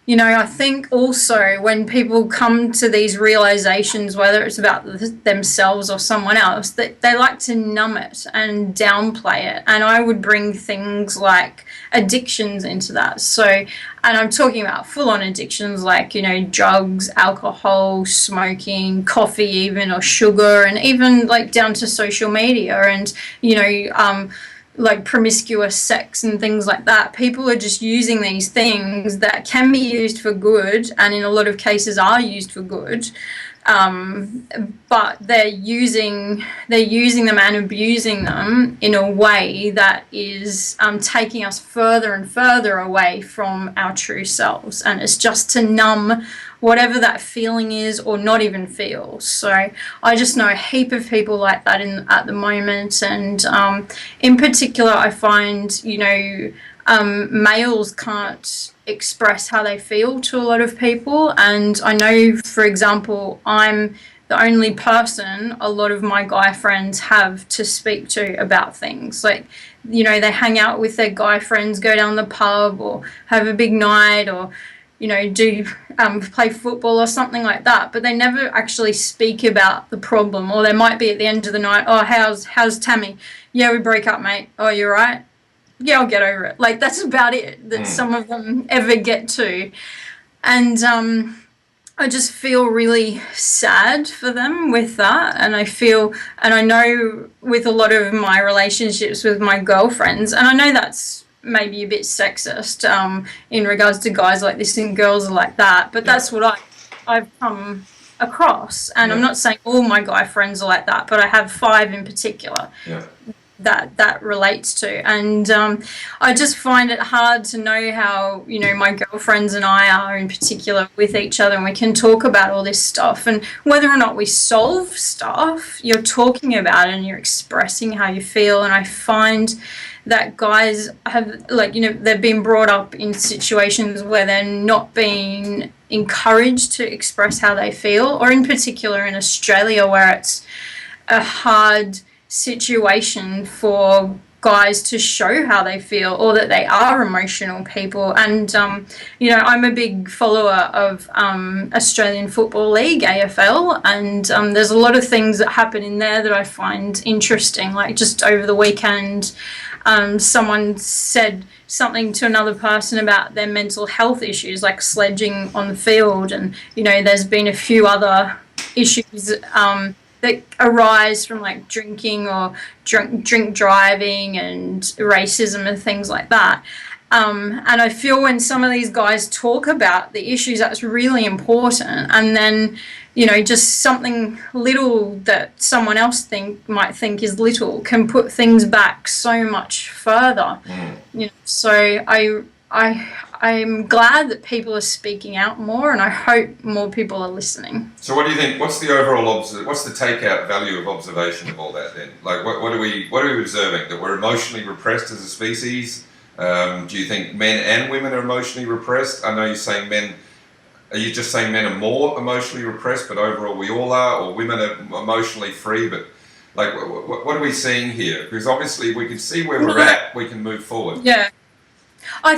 you know, I think also when people come to these realizations, whether it's about themselves or someone else, that they like to numb it and downplay it. And I would bring things like addictions into that. So, and I'm talking about full-on addictions like, you know, drugs, alcohol, smoking, coffee even, or sugar, and even like down to social media and, you know, like promiscuous sex and things like that. People are just using these things that can be used for good, and in a lot of cases are used for good, but they're using them and abusing them in a way that is taking us further and further away from our true selves, and it's just to numb whatever that feeling is, or not even feel. So I just know a heap of people like that at the moment, and in particular I find, you know, males can't express how they feel to a lot of people. And I know, for example, I'm the only person a lot of my guy friends have to speak to about things. Like, you know, they hang out with their guy friends, go down the pub or have a big night, or, you know, do play football or something like that, but they never actually speak about the problem. Or they might be at the end of the night, oh, how's Tammy? Yeah, we broke up, mate. Oh, you're right? Yeah, I'll get over it. Like, that's about it that some of them ever get to. And I just feel really sad for them with that. And I know with a lot of my relationships with my girlfriends, and I know that's maybe a bit sexist in regards to guys like this and girls like that, but that's what I've come across. And I'm not saying all my guy friends are like that, but I have 5 in particular that relates to. And I just find it hard to know how, you know, my girlfriends and I are in particular with each other, and we can talk about all this stuff, and whether or not we solve stuff, you're talking about it and you're expressing how you feel. And I find that guys have, like, you know, they've been brought up in situations where they're not being encouraged to express how they feel, or in particular in Australia where it's a hard situation for guys to show how they feel, or that they are emotional people. And you know, I'm a big follower of Australian Football League, AFL, and there's a lot of things that happen in there that I find interesting. Like, just over the weekend, someone said something to another person about their mental health issues, like sledging on the field, and, you know, there's been a few other issues that arise from, like, drinking or drink driving and racism and things like that. And I feel when some of these guys talk about the issues, that's really important. And then, you know, just something little that someone else might think is little can put things back so much further. You know, so I'm glad that people are speaking out more, and I hope more people are listening. So what do you think? What's the overall what's the takeout value of observation of all that then? Like, what are we observing? That we're emotionally repressed as a species? Do you think men and women are emotionally repressed? I know you're saying men. Are you just saying men are more emotionally repressed, but overall we all are, or women are emotionally free? But, like, what are we seeing here? Because obviously we can see where we're at. We can move forward. Yeah, I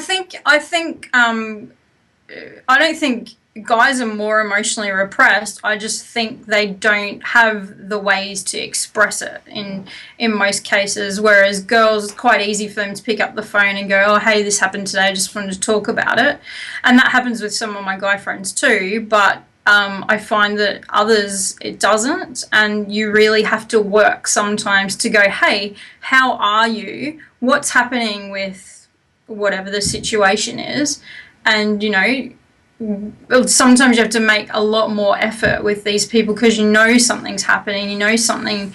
don't think guys are more emotionally repressed. I just think they don't have the ways to express it in most cases, whereas girls, it's quite easy for them to pick up the phone and go, oh, hey, this happened today, I just wanted to talk about it. And that happens with some of my guy friends too, but I find that others, it doesn't, and you really have to work sometimes to go, hey, how are you? What's happening with whatever the situation is? And, you know, sometimes you have to make a lot more effort with these people because you know something's happening, you know something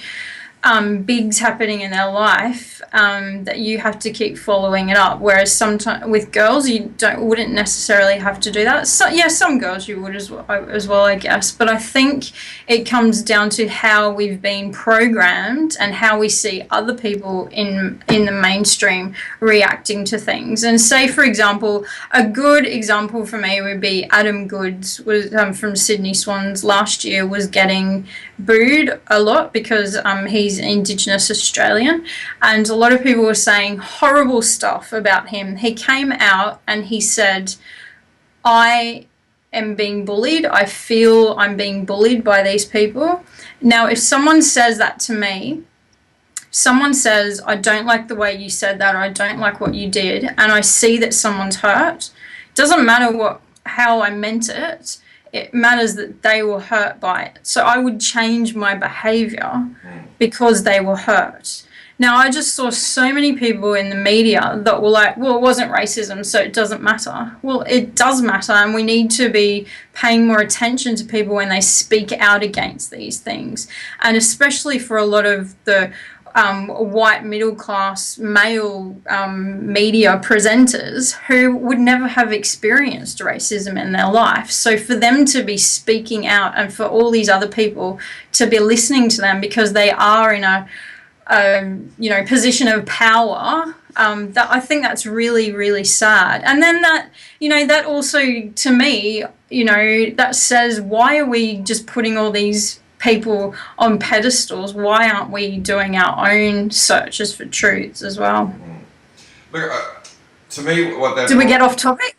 bigs happening in their life, that you have to keep following it up. Whereas sometimes with girls, you wouldn't necessarily have to do that. So yeah, some girls you would as well, I guess. But I think it comes down to how we've been programmed and how we see other people in the mainstream reacting to things. And say, for example, a good example for me would be Adam Goodes was from Sydney Swans last year, was getting booed a lot because he's Indigenous Australian, and a lot of people were saying horrible stuff about him. He came out and he said, I am being bullied. I feel I'm being bullied by these people. Now, if someone says that to me, someone says, I don't like the way you said that, or I don't like what you did, and I see that someone's hurt, doesn't matter how I meant it, it matters that they were hurt by it. So I would change my behavior because they were hurt. Now, I just saw so many people in the media that were like, well, it wasn't racism, so it doesn't matter. Well, it does matter, and we need to be paying more attention to people when they speak out against these things. And especially for a lot of the white middle class male media presenters who would never have experienced racism in their life. So for them to be speaking out, and for all these other people to be listening to them because they are in a position of power, that I think that's really, really sad. And then that also, to me, that says, why are we just putting all these people on pedestals? Why aren't we doing our own searches for truths as well? Look, to me, what that... Did we get off topic?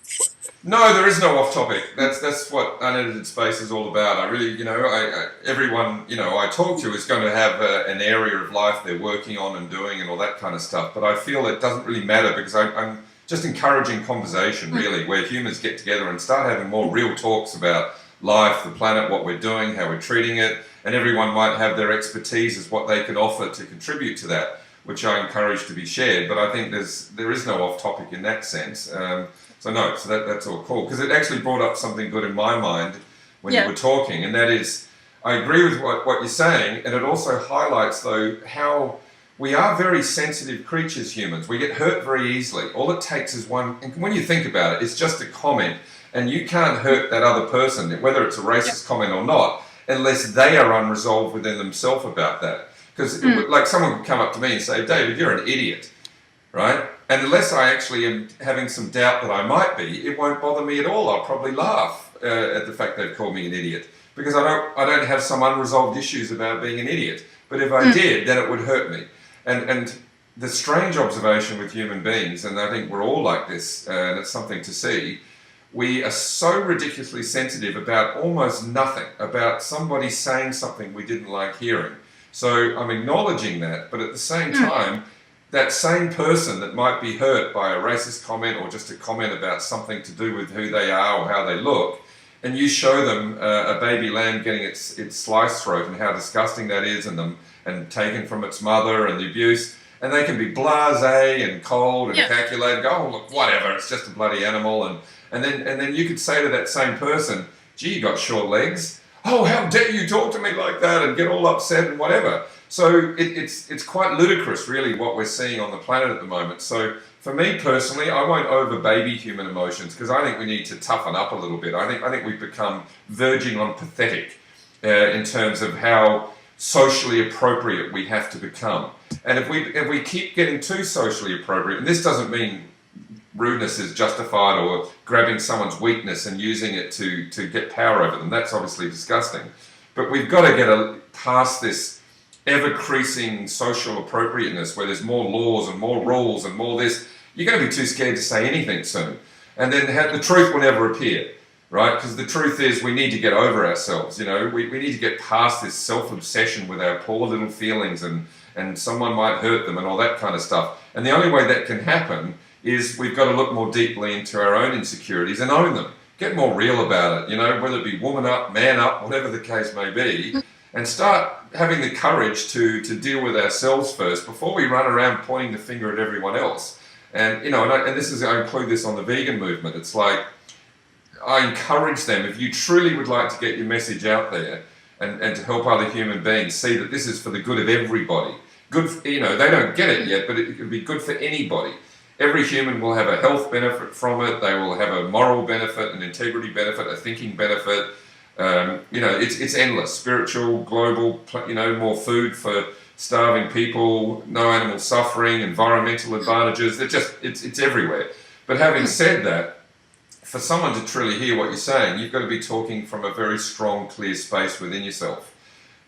No, there is no off topic. That's what unedited space is all about. I really, everyone, I talk to is going to have an area of life they're working on and doing and all that kind of stuff. But I feel it doesn't really matter, because I'm just encouraging conversation, really, where humans get together and start having more real talks about life, the planet, what we're doing, how we're treating it, and everyone might have their expertise as what they could offer to contribute to that, which I encourage to be shared. But I think there is no off topic in that sense. So that's all cool, because it actually brought up something good in my mind when you were talking, and that is, I agree with what you're saying, and it also highlights, though, how we are very sensitive creatures, humans. We get hurt very easily. All it takes is one, and when you think about it, it's just a comment, and you can't hurt that other person, whether it's a racist comment or not, unless they are unresolved within themselves about that. Because like someone would come up to me and say, David, you're an idiot, right? And unless I actually am having some doubt that I might be, it won't bother me at all. I'll probably laugh at the fact they've called me an idiot, because I don't have some unresolved issues about being an idiot. But if I did, then it would hurt me. And the strange observation with human beings, and I think we're all like this, and it's something to see, we are so ridiculously sensitive about almost nothing, about somebody saying something we didn't like hearing. So I'm acknowledging that, but at the same time, that same person that might be hurt by a racist comment or just a comment about something to do with who they are or how they look, and you show them a baby lamb getting its sliced throat and how disgusting that is, and taken from its mother, and the abuse, and they can be blasé and cold and calculated, go, oh, look, whatever, it's just a bloody animal, and then you could say to that same person, gee, you got short legs, oh, how dare you talk to me like that, and get all upset and whatever. So it's quite ludicrous, really, what we're seeing on the planet at the moment. So for me personally, I won't over-baby human emotions, because I think we need to toughen up a little bit. I think we've become verging on pathetic in terms of how socially appropriate we have to become. And if we keep getting too socially appropriate, and this doesn't mean rudeness is justified or grabbing someone's weakness and using it to get power over them, that's obviously disgusting. But we've got to get past this ever-creasing social appropriateness where there's more laws and more rules and more this. You're going to be too scared to say anything soon. And then the truth will never appear, right? Because the truth is we need to get over ourselves, we need to get past this self-obsession with our poor little feelings and someone might hurt them and all that kind of stuff. And the only way that can happen is we've got to look more deeply into our own insecurities and own them. Get more real about it, whether it be woman up, man up, whatever the case may be, and start having the courage to deal with ourselves first before we run around pointing the finger at everyone else. And, I include this on the vegan movement. It's like, I encourage them, if you truly would like to get your message out there, and to help other human beings see that this is for the good of everybody. Good, they don't get it yet, but it could be good for anybody. Every human will have a health benefit from it. They will have a moral benefit, an integrity benefit, a thinking benefit. It's endless. Spiritual, global, more food for starving people, no animal suffering, environmental advantages. It's everywhere. But having said that, for someone to truly hear what you're saying, you've got to be talking from a very strong, clear space within yourself.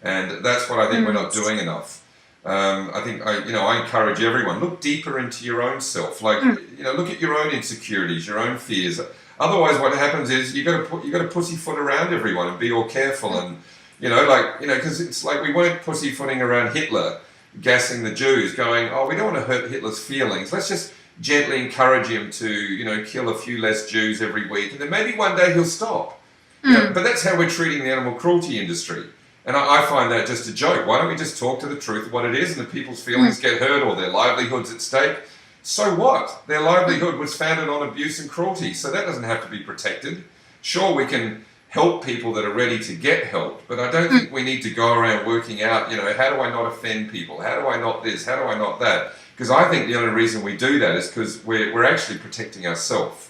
And that's what I think we're not doing enough. I encourage everyone, look deeper into your own self. Look at your own insecurities, your own fears. Otherwise, what happens is you got to pussyfoot around everyone and be all careful and because it's like we weren't pussyfooting around Hitler, gassing the Jews, going, oh, we don't want to hurt Hitler's feelings. Let's just gently encourage him to kill a few less Jews every week, and then maybe one day he'll stop. But that's how we're treating the animal cruelty industry. And I find that just a joke. Why don't we just talk to the truth of what it is, and if people's feelings get hurt or their livelihoods at stake, so what? Their livelihood was founded on abuse and cruelty, so that doesn't have to be protected. Sure, we can help people that are ready to get help, but I don't think we need to go around working out, how do I not offend people? How do I not this? How do I not that? Because I think the only reason we do that is because we're actually protecting ourselves.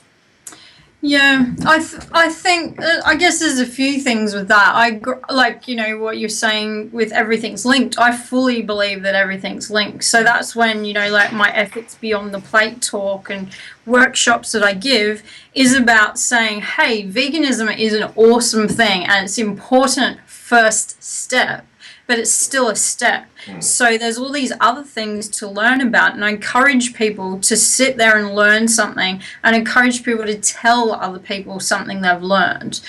Yeah, I think I guess there's a few things with that. What you're saying with everything's linked. I fully believe that everything's linked. So that's when my ethics beyond the plate talk and workshops that I give is about saying, hey, veganism is an awesome thing and it's an important first step. But it's still a step. So there's all these other things to learn about, and I encourage people to sit there and learn something, and encourage people to tell other people something they've learned.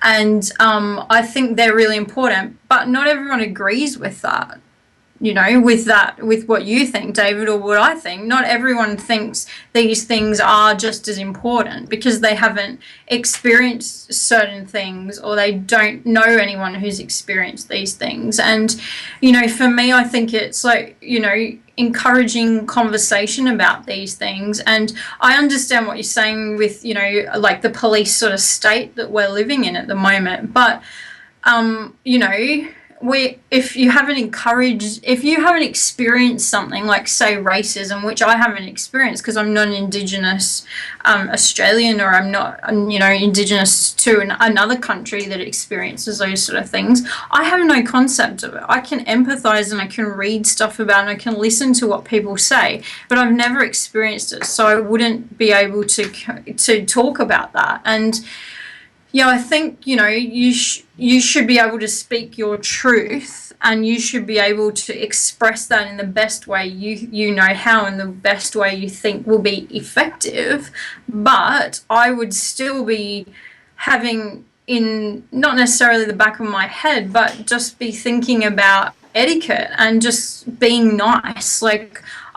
And I think they're really important, but not everyone agrees with that. With what you think, David, or what I think. Not everyone thinks these things are just as important because they haven't experienced certain things, or they don't know anyone who's experienced these things. And, for me, I think it's encouraging conversation about these things. And I understand what you're saying with, the police sort of state that we're living in at the moment. But, if you haven't experienced something like, say, racism, which I haven't experienced because I'm not an Indigenous Australian, or I'm not, Indigenous to another country that experiences those sort of things, I have no concept of it. I can empathize and I can read stuff about it and I can listen to what people say, but I've never experienced it, so I wouldn't be able to talk about that. And yeah, I think, you should be able to speak your truth, and you should be able to express that in the best way you know how, and the best way you think will be effective. But I would still be having in, not necessarily the back of my head, but just be thinking about etiquette and just being nice.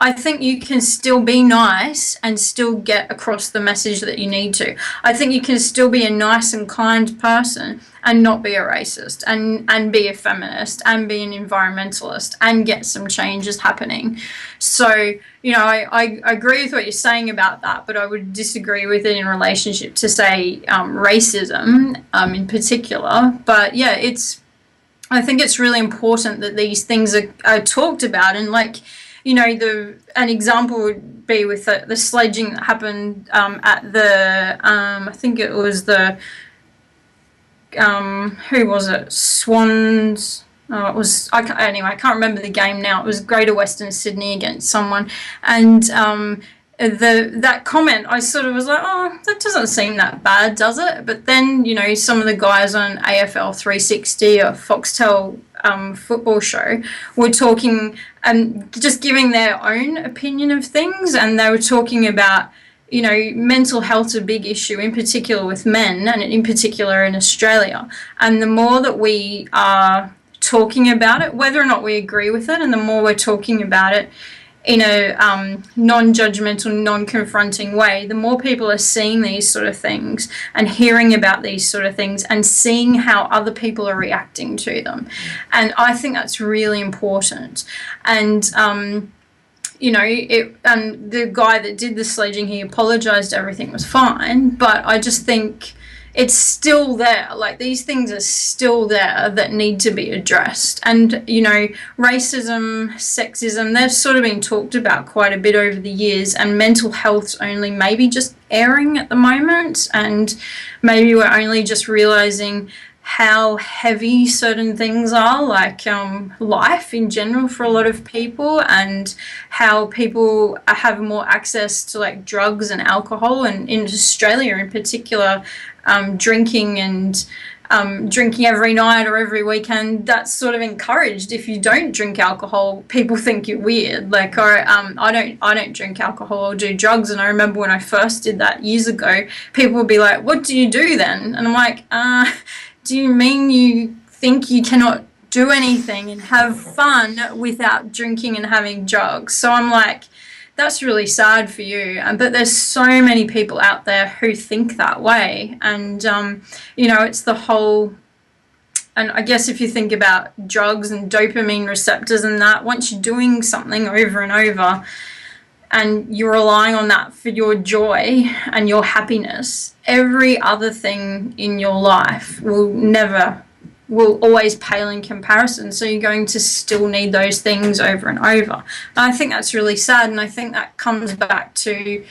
I think you can still be nice and still get across the message that you need to. I think you can still be a nice and kind person and not be a racist, and be a feminist and be an environmentalist and get some changes happening. So, I agree with what you're saying about that, but I would disagree with it in relationship to, say, racism in particular. But yeah, I think it's really important that these things are talked about. And an example would be with the sledging that happened at the, I think it was the, who was it? Swans. I can't remember the game now. It was Greater Western Sydney against someone, and that comment, I sort of was like, oh, that doesn't seem that bad, does it? But then, some of the guys on AFL 360 or Foxtel football show were talking and just giving their own opinion of things, and they were talking about, mental health's a big issue, in particular with men, and in particular in Australia. And the more that we are talking about it, whether or not we agree with it, and the more we're talking about it in a non-judgmental, non-confronting way, the more people are seeing these sort of things and hearing about these sort of things and seeing how other people are reacting to them. And I think that's really important. And and the guy that did the sledging, he apologized, everything was fine, but I just think it's still there. Like, these things are still there that need to be addressed. And, you know, racism, sexism, they've sort of been talked about quite a bit over the years, and mental health's only maybe just airing at the moment, and maybe we're only just realizing how heavy certain things are, like life in general for a lot of people, and how people have more access to like drugs and alcohol, and in Australia in particular, drinking and drinking every night or every weekend, that's sort of encouraged. If you don't drink alcohol, people think you're weird. Like, or I don't drink alcohol or do drugs. And I remember when I first did that years ago, people would be like, "What do you do then?" And I'm like, do you mean you think you cannot do anything and have fun without drinking and having drugs? So I'm like, that's really sad for you. But there's so many people out there who think that way. And, you know, it's the whole, and I guess if you think about drugs and dopamine receptors and that, once you're doing something over and over and you're relying on that for your joy and your happiness, every other thing in your life will always pale in comparison. So you're going to still need those things over and over. And I think that's really sad. And I think that comes back to,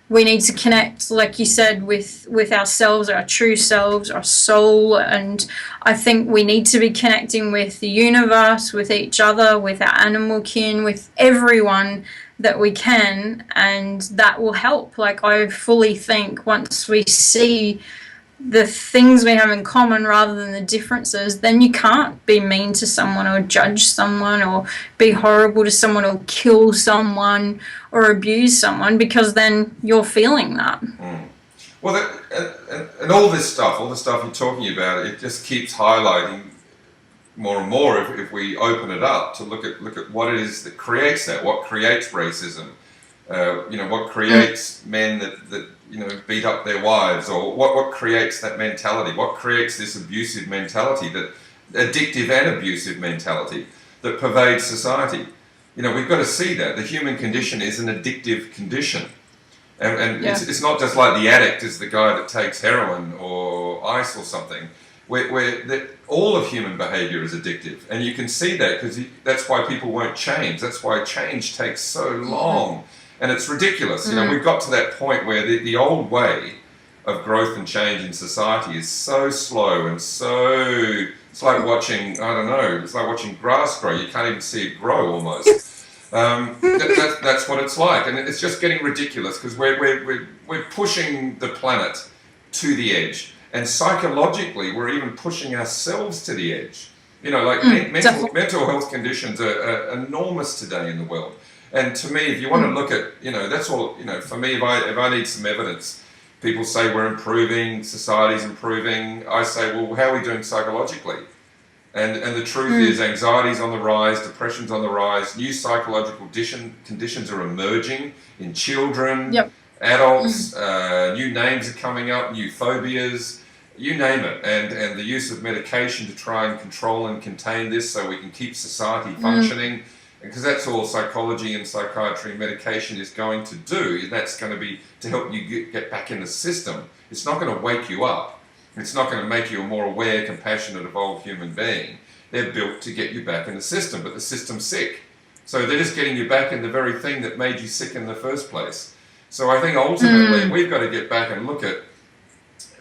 we need to connect, like you said, with ourselves, our true selves, our soul. And I think we need to be connecting with the universe, with each other, with our animal kin, with everyone that we can, and that will help. Like, I fully think once we see the things we have in common rather than the differences, then you can't be mean to someone or judge someone or be horrible to someone or kill someone or abuse someone, because then you're feeling that. Well, and all this stuff, all the stuff you're talking about, it just keeps highlighting more and more if we open it up to look at what it is that creates that, what creates racism, you know, what creates men that you know, beat up their wives, or what creates that mentality, what creates this abusive mentality, that addictive and abusive mentality that pervades society. You know, we've got to see that the human condition is an addictive condition, and it's not just like the addict is the guy that takes heroin or ice or something. Where all of human behaviour is addictive, and you can see that because that's why people won't change. That's why change takes so long, and it's ridiculous. You know, we've got to that point where the old way of growth and change in society is so slow and so. It's like watching, I don't know, it's like watching grass grow. You can't even see it grow almost. That's what it's like, and it's just getting ridiculous because we're pushing the planet to the edge. And psychologically, we're even pushing ourselves to the edge. You know, like mental health conditions are enormous today in the world. And to me, if you want to look at, you know, that's all, you know, for me, if I need some evidence, people say we're improving, society's improving. I say, well, how are we doing psychologically? And the truth is, anxiety's on the rise, depression's on the rise, new psychological conditions are emerging in children, adults, new names are coming up, new phobias, you name it, and the use of medication to try and control and contain this so we can keep society functioning, because that's all psychology and psychiatry and medication is going to do, and that's going to be to help you get back in the system. It's not going to wake you up. It's not going to make you a more aware, compassionate, evolved human being. They're built to get you back in the system, but the system's sick. So they're just getting you back in the very thing that made you sick in the first place. So I think ultimately we've got to get back and look at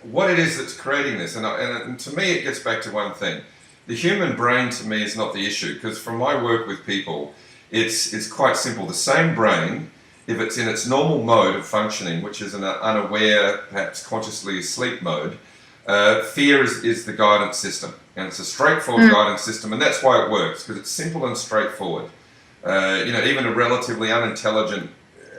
what it is that's creating this. And to me, it gets back to one thing. The human brain, to me, is not the issue, because from my work with people, it's quite simple. The same brain, if it's in its normal mode of functioning, which is an unaware, perhaps consciously asleep mode, fear is the guidance system. And it's a straightforward guidance system, and that's why it works, because it's simple and straightforward. You know, even a relatively unintelligent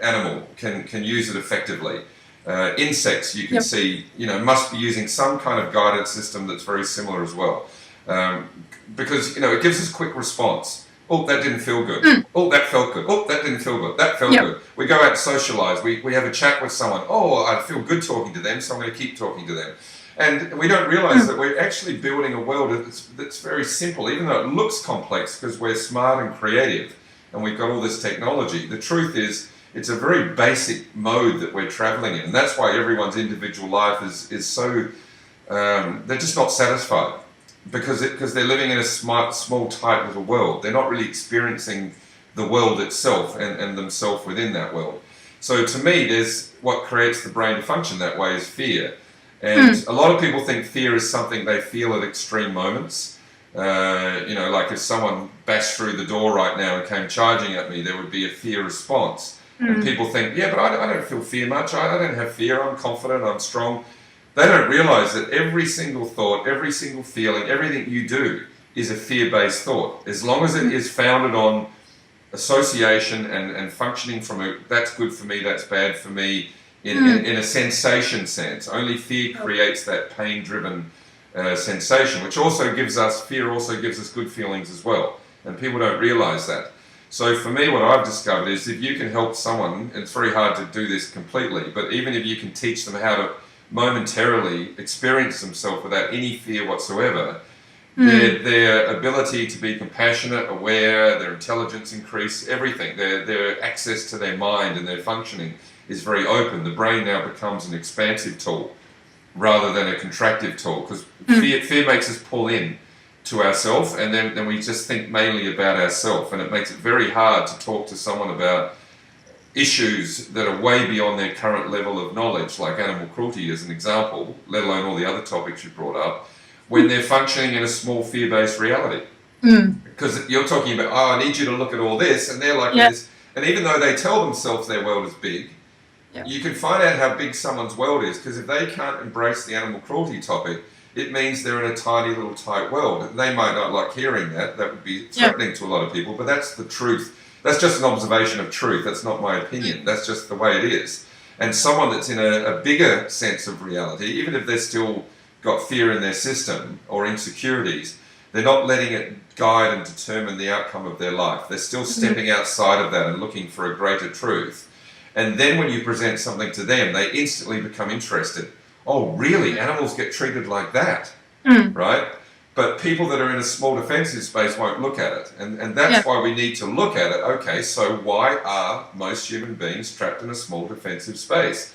animal can use it effectively. Insects, you can see, you know, must be using some kind of guidance system that's very similar as well. Because, you know, it gives us quick response. Oh, that didn't feel good. Oh, that felt good. Oh, that didn't feel good. That felt good. We go out and socialise. We have a chat with someone. Oh, I feel good talking to them, so I'm going to keep talking to them. And we don't realise that we're actually building a world that's very simple, even though it looks complex because we're smart and creative and we've got all this technology. The truth is, it's a very basic mode that we're travelling in, and that's why everyone's individual life is so they're just not satisfied because they're living in a small, tight little world. They're not really experiencing the world itself and themselves within that world. So to me, there's what creates the brain to function that way is fear. And a lot of people think fear is something they feel at extreme moments. Like if someone bashed through the door right now and came charging at me, there would be a fear response. And people think, yeah, but I don't feel fear much. I don't have fear. I'm confident. I'm strong. They don't realize that every single thought, every single feeling, everything you do is a fear-based thought. As long as it is founded on association and functioning from that's good for me, that's bad for me, in a sensation sense. Only fear creates that pain-driven sensation, which also gives us, fear also gives us good feelings as well. And people don't realize that. So for me, what I've discovered is if you can help someone, and it's very hard to do this completely, but even if you can teach them how to momentarily experience themselves without any fear whatsoever, their ability to be compassionate, aware, their intelligence increase, everything, their access to their mind and their functioning is very open. The brain now becomes an expansive tool rather than a contractive tool, because fear makes us pull in to ourselves, and then we just think mainly about ourselves, and it makes it very hard to talk to someone about issues that are way beyond their current level of knowledge, like animal cruelty as an example, let alone all the other topics you brought up, when they're functioning in a small fear-based reality. Because you're talking about, oh, I need you to look at all this, and they're like this, and even though they tell themselves their world is big, you can find out how big someone's world is, because if they can't embrace the animal cruelty topic, it means they're in a tiny little tight world. And they might not like hearing that. That would be threatening to a lot of people, but that's the truth. That's just an observation of truth. That's not my opinion. That's just the way it is. And someone that's in a bigger sense of reality, even if they've still got fear in their system or insecurities, they're not letting it guide and determine the outcome of their life. They're still stepping outside of that and looking for a greater truth. And then when you present something to them, they instantly become interested. Oh, really? Animals get treated like that, right? But people that are in a small defensive space won't look at it. And that's why we need to look at it. Okay, so why are most human beings trapped in a small defensive space?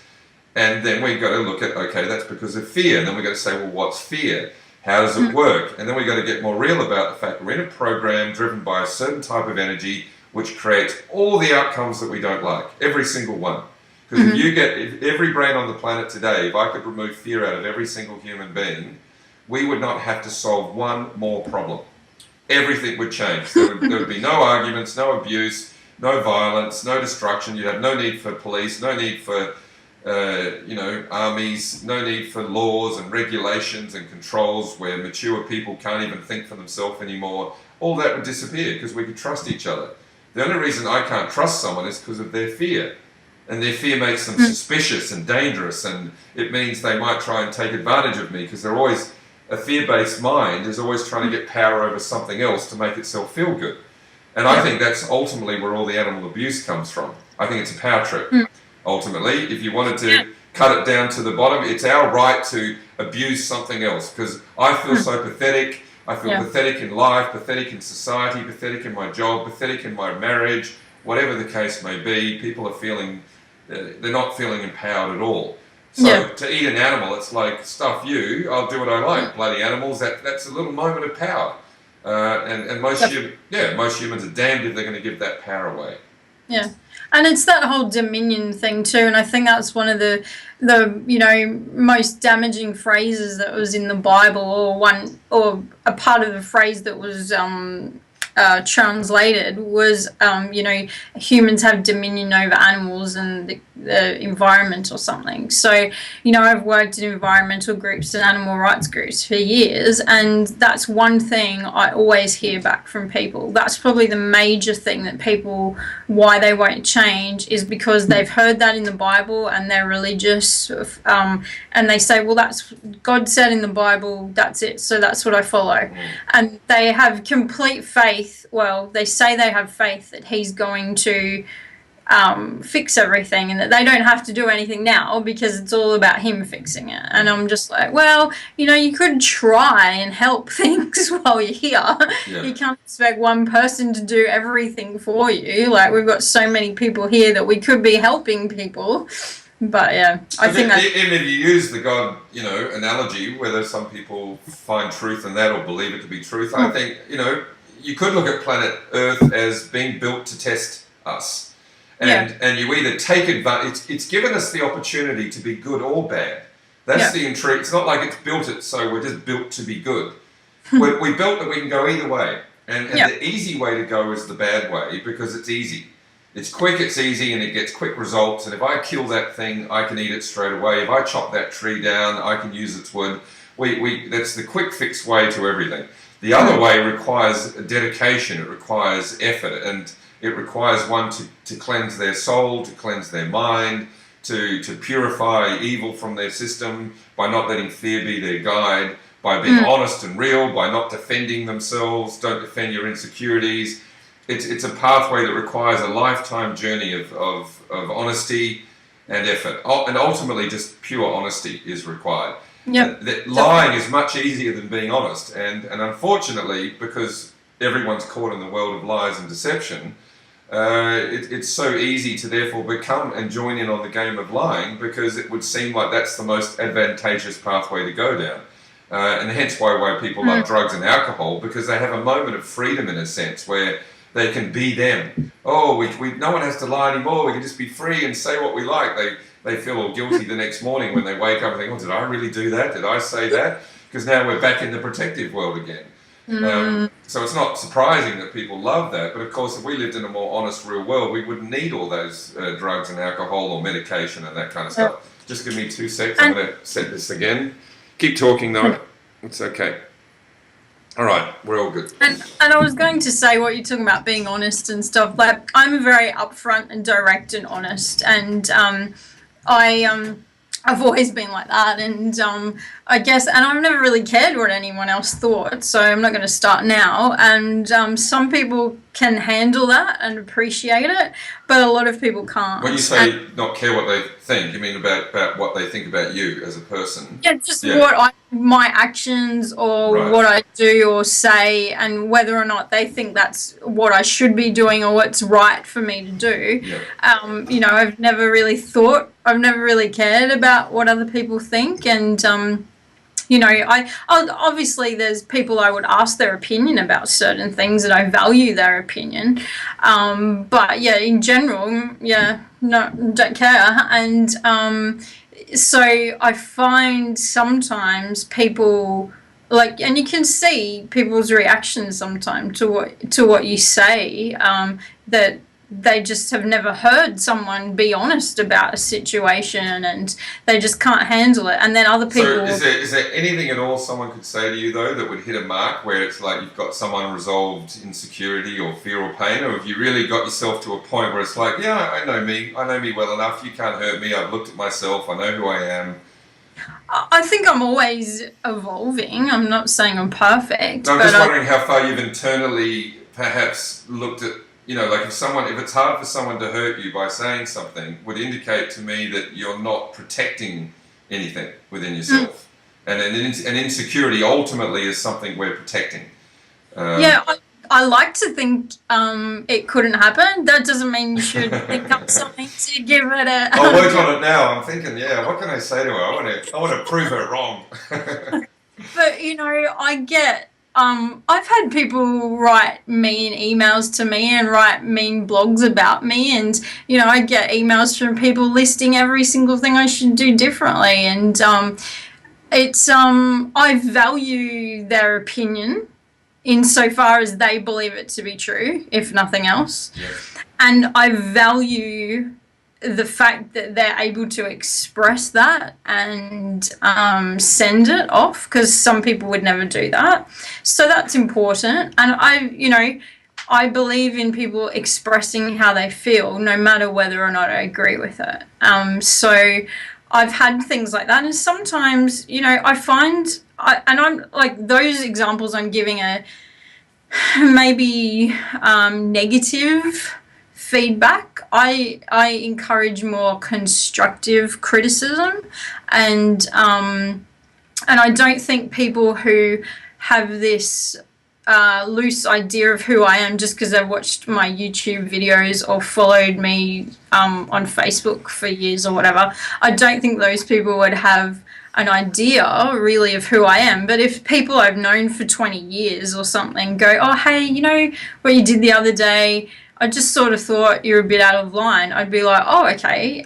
And then we've got to look at, okay, that's because of fear. And then we've got to say, well, what's fear? How does it work? And then we've got to get more real about the fact we're in a program driven by a certain type of energy which creates all the outcomes that we don't like, every single one. Because if every brain on the planet today, if I could remove fear out of every single human being, we would not have to solve one more problem. Everything would change. There would be no arguments, no abuse, no violence, no destruction. You'd have no need for police, no need for armies, no need for laws and regulations and controls where mature people can't even think for themselves anymore. All that would disappear because we could trust each other. The only reason I can't trust someone is because of their fear. And their fear makes them suspicious and dangerous, and it means they might try and take advantage of me because they're always, a fear-based mind is always trying to get power over something else to make itself feel good. And I think that's ultimately where all the animal abuse comes from. I think it's a power trip. Ultimately, if you wanted to cut it down to the bottom, it's our right to abuse something else because I feel so pathetic. I feel pathetic in life, pathetic in society, pathetic in my job, pathetic in my marriage, whatever the case may be. People are feeling, they're not feeling empowered at all. So to eat an animal, it's like, stuff you, I'll do what I like. Bloody animals, that's a little moment of power. And most humans are damned if they're going to give that power away. Yeah. And it's that whole dominion thing too, and I think that's one of the most damaging phrases that was in the Bible, or a part of the phrase that was translated was humans have dominion over animals and the environment or something. So I've worked in environmental groups and animal rights groups for years, and that's one thing I always hear back from people. That's probably the major thing that people, why they won't change, is because they've heard that in the Bible and they're religious, and they say, well, that's God said in the Bible, that's it, so that's what I follow. And they have complete faith, well, they say they have faith that he's going to fix everything and that they don't have to do anything now because it's all about him fixing it. And I'm just like, well, you could try and help things while you're here. You can't expect one person to do everything for you. Like, we've got so many people here that we could be helping people. But yeah, I think that even if you use the God, analogy, whether some people find truth in that or believe it to be truth, I think, you could look at planet Earth as being built to test us. And you either take advantage, it's given us the opportunity to be good or bad. That's the intrigue. It's not like it's built it so we're just built to be good. We built that we can go either way. And the easy way to go is the bad way because it's easy. It's quick, it's easy, and it gets quick results. And if I kill that thing, I can eat it straight away. If I chop that tree down, I can use its wood. That's the quick fix way to everything. The other way requires dedication. It requires effort, and it requires one to cleanse their soul, to cleanse their mind, to purify evil from their system by not letting fear be their guide, by being honest and real, by not defending themselves. Don't defend your insecurities. It's a pathway that requires a lifetime journey of honesty and effort. And ultimately, just pure honesty is required. Lying is much easier than being honest. And unfortunately, because everyone's caught in the world of lies and deception, it's so easy to therefore become and join in on the game of lying because it would seem like that's the most advantageous pathway to go down. And hence why people love drugs and alcohol, because they have a moment of freedom in a sense where they can be them. Oh, no one has to lie anymore. We can just be free and say what we like. They feel all guilty the next morning when they wake up and think, oh, did I really do that? Did I say that? Because now we're back in the protective world again. So it's not surprising that people love that. But of course, if we lived in a more honest, real world, we wouldn't need all those drugs and alcohol or medication and that kind of stuff. Just give me 2 seconds. I'm going to set this again. Keep talking, though. It's okay. All right, we're all good. And I was going to say what you're talking about being honest and stuff. Like I'm very upfront and direct and honest, and I've always been like that, and I guess, and I've never really cared what anyone else thought, so I'm not going to start now. And some people can handle that and appreciate it, but a lot of people can't. When you say not care what they think, you mean about what they think about you as a person? Yeah, just my actions or what I do or say, and whether or not they think that's what I should be doing or what's right for me to do. Yeah. I've never really cared about what other people think, and I obviously there's people I would ask their opinion about certain things that I value their opinion, but yeah, in general, no, don't care. And so I find sometimes people and you can see people's reactions sometimes to what you say, that they just have never heard someone be honest about a situation, and they just can't handle it. And then other people... So is there anything at all someone could say to you, though, that would hit a mark where it's like you've got some unresolved insecurity or fear or pain? Or have you really got yourself to a point where it's like, yeah, I know me well enough, you can't hurt me, I've looked at myself, I know who I am? I think I'm always evolving. I'm not saying I'm perfect. No, I'm just wondering how far you've internally perhaps looked at, if it's hard for someone to hurt you by saying something, would indicate to me that you're not protecting anything within yourself. And an insecurity ultimately is something we're protecting. I like to think it couldn't happen. That doesn't mean you should think up something to give it a... I'll work on it now. I'm thinking, what can I say to her? I want to prove her wrong. But, I get... I've had people write mean emails to me and write mean blogs about me, and I get emails from people listing every single thing I should do differently, and it's I value their opinion insofar as they believe it to be true, if nothing else. Yeah. And I value the fact that they're able to express that and send it off, because some people would never do that. So that's important. And I believe in people expressing how they feel, no matter whether or not I agree with it. So I've had things like that. And sometimes, I find, and I'm like, those examples I'm giving are maybe negative feedback. I encourage more constructive criticism, and I don't think people who have this loose idea of who I am just because they've watched my YouTube videos or followed me on Facebook for years or whatever. I don't think those people would have an idea really of who I am. But if people I've known for 20 years or something go, oh, hey, you know what you did the other day? I just sort of thought you're a bit out of line. I'd be like, oh, okay,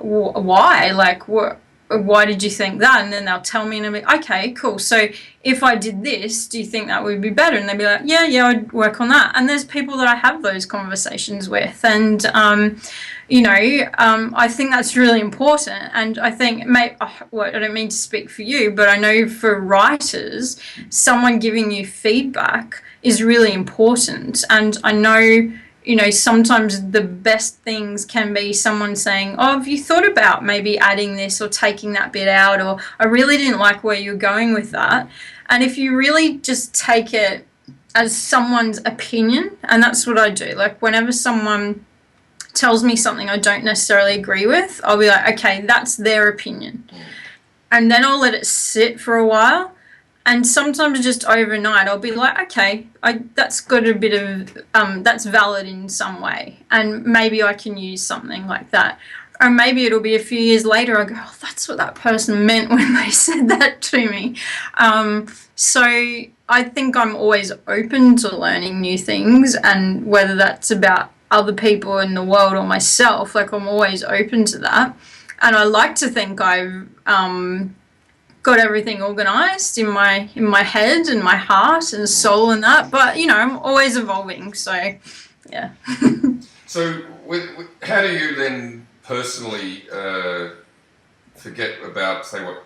why? Like, what? Why did you think that? And then they'll tell me, and I'll be okay, cool. So if I did this, do you think that would be better? And they'll be like, yeah, I'd work on that. And there's people that I have those conversations with, and I think that's really important. And I think, I don't mean to speak for you, but I know for writers, someone giving you feedback is really important. And I know, sometimes the best things can be someone saying, oh, have you thought about maybe adding this or taking that bit out? Or I really didn't like where you're going with that. And if you really just take it as someone's opinion, and that's what I do. Like whenever someone tells me something I don't necessarily agree with, I'll be like, okay, that's their opinion. And then I'll let it sit for a while. And sometimes just overnight, I'll be like, okay, that's got a bit of, that's valid in some way. And maybe I can use something like that. Or maybe it'll be a few years later, I go, oh, that's what that person meant when they said that to me. So I think I'm always open to learning new things, and whether that's about other people in the world or myself, like I'm always open to that. And I like to think I've got everything organized in my head and my heart and soul and that, but I'm always evolving, so yeah. So how do you then personally forget about, say, what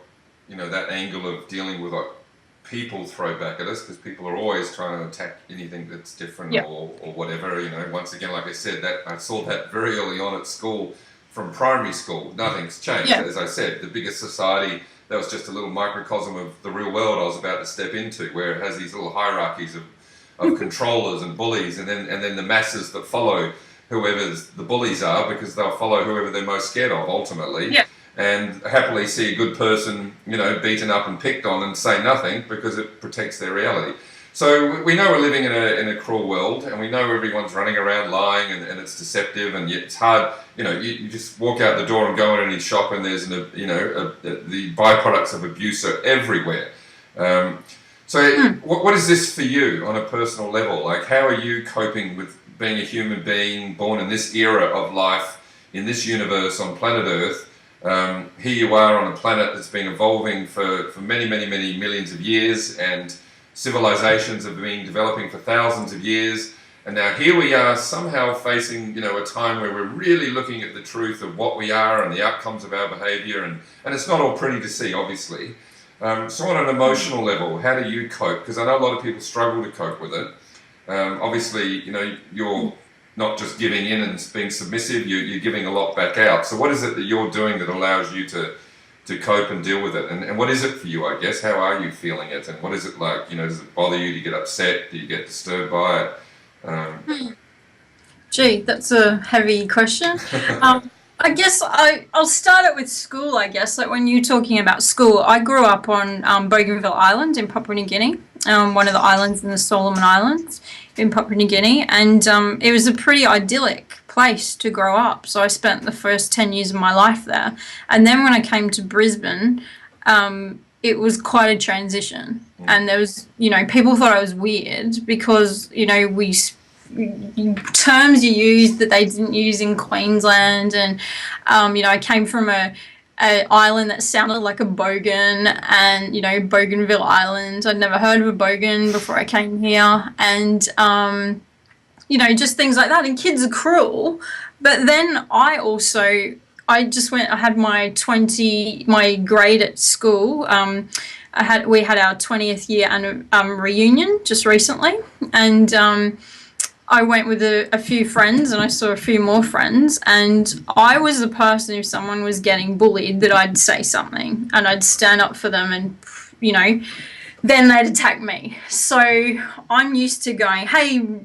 that angle of dealing with what people throw back at us, because people are always trying to attack anything that's different, yep. or whatever. Once again, like I said, that I saw that very early on at school. From primary school, nothing's changed. Yeah. As I said, the biggest society, that was just a little microcosm of the real world I was about to step into, where it has these little hierarchies of controllers and bullies, and then the masses that follow whoever the bullies are, because they'll follow whoever they're most scared of ultimately. Yeah. And happily see a good person, beaten up and picked on and say nothing because it protects their reality. So we know we're living in a cruel world, and we know everyone's running around lying, and it's deceptive, and yet it's hard. You just walk out the door and go in any shop, and there's the byproducts of abuse are everywhere. What is this for you on a personal level? Like, how are you coping with being a human being born in this era of life, in this universe on planet Earth? Here you are on a planet that's been evolving for many, many, many millions of years, and civilizations have been developing for thousands of years, and now here we are somehow facing a time where we're really looking at the truth of what we are and the outcomes of our behavior, and it's not all pretty to see, obviously. So on an emotional level, how do you cope? Because I know a lot of people struggle to cope with it. Obviously, you're not just giving in and being submissive, you're giving a lot back out. So what is it that you're doing that allows you to cope and deal with it? And what is it for you, I guess? How are you feeling it? And what is it like? Does it bother you? Do you get upset? Do you get disturbed by it? Gee, that's a heavy question. I guess I'll start it with school, I guess. Like when you're talking about school, I grew up on Bougainville Island in Papua New Guinea, one of the islands in the Solomon Islands in Papua New Guinea. And it was a pretty idyllic place to grow up. So I spent the first 10 years of my life there. And then when I came to Brisbane, it was quite a transition. And there was, people thought I was weird because, terms you used that they didn't use in Queensland, and I came from a island that sounded like a bogan, and Bougainville Island, I'd never heard of a bogan before I came here, and just things like that. And kids are cruel, but then I had my grade at school. We had our 20th year reunion just recently, and I went with a few friends, and I saw a few more friends, and I was the person, if someone was getting bullied, that I'd say something and I'd stand up for them, and then they'd attack me. So I'm used to going, hey,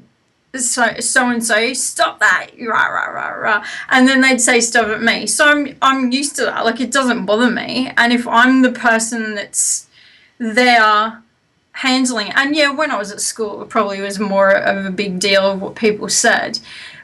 so-and-so, stop that, rah, rah, rah, rah. And then they'd say stuff at me. So I'm used to that. Like, it doesn't bother me. And if I'm the person that's there handling it. And yeah, when I was at school, it probably was more of a big deal of what people said.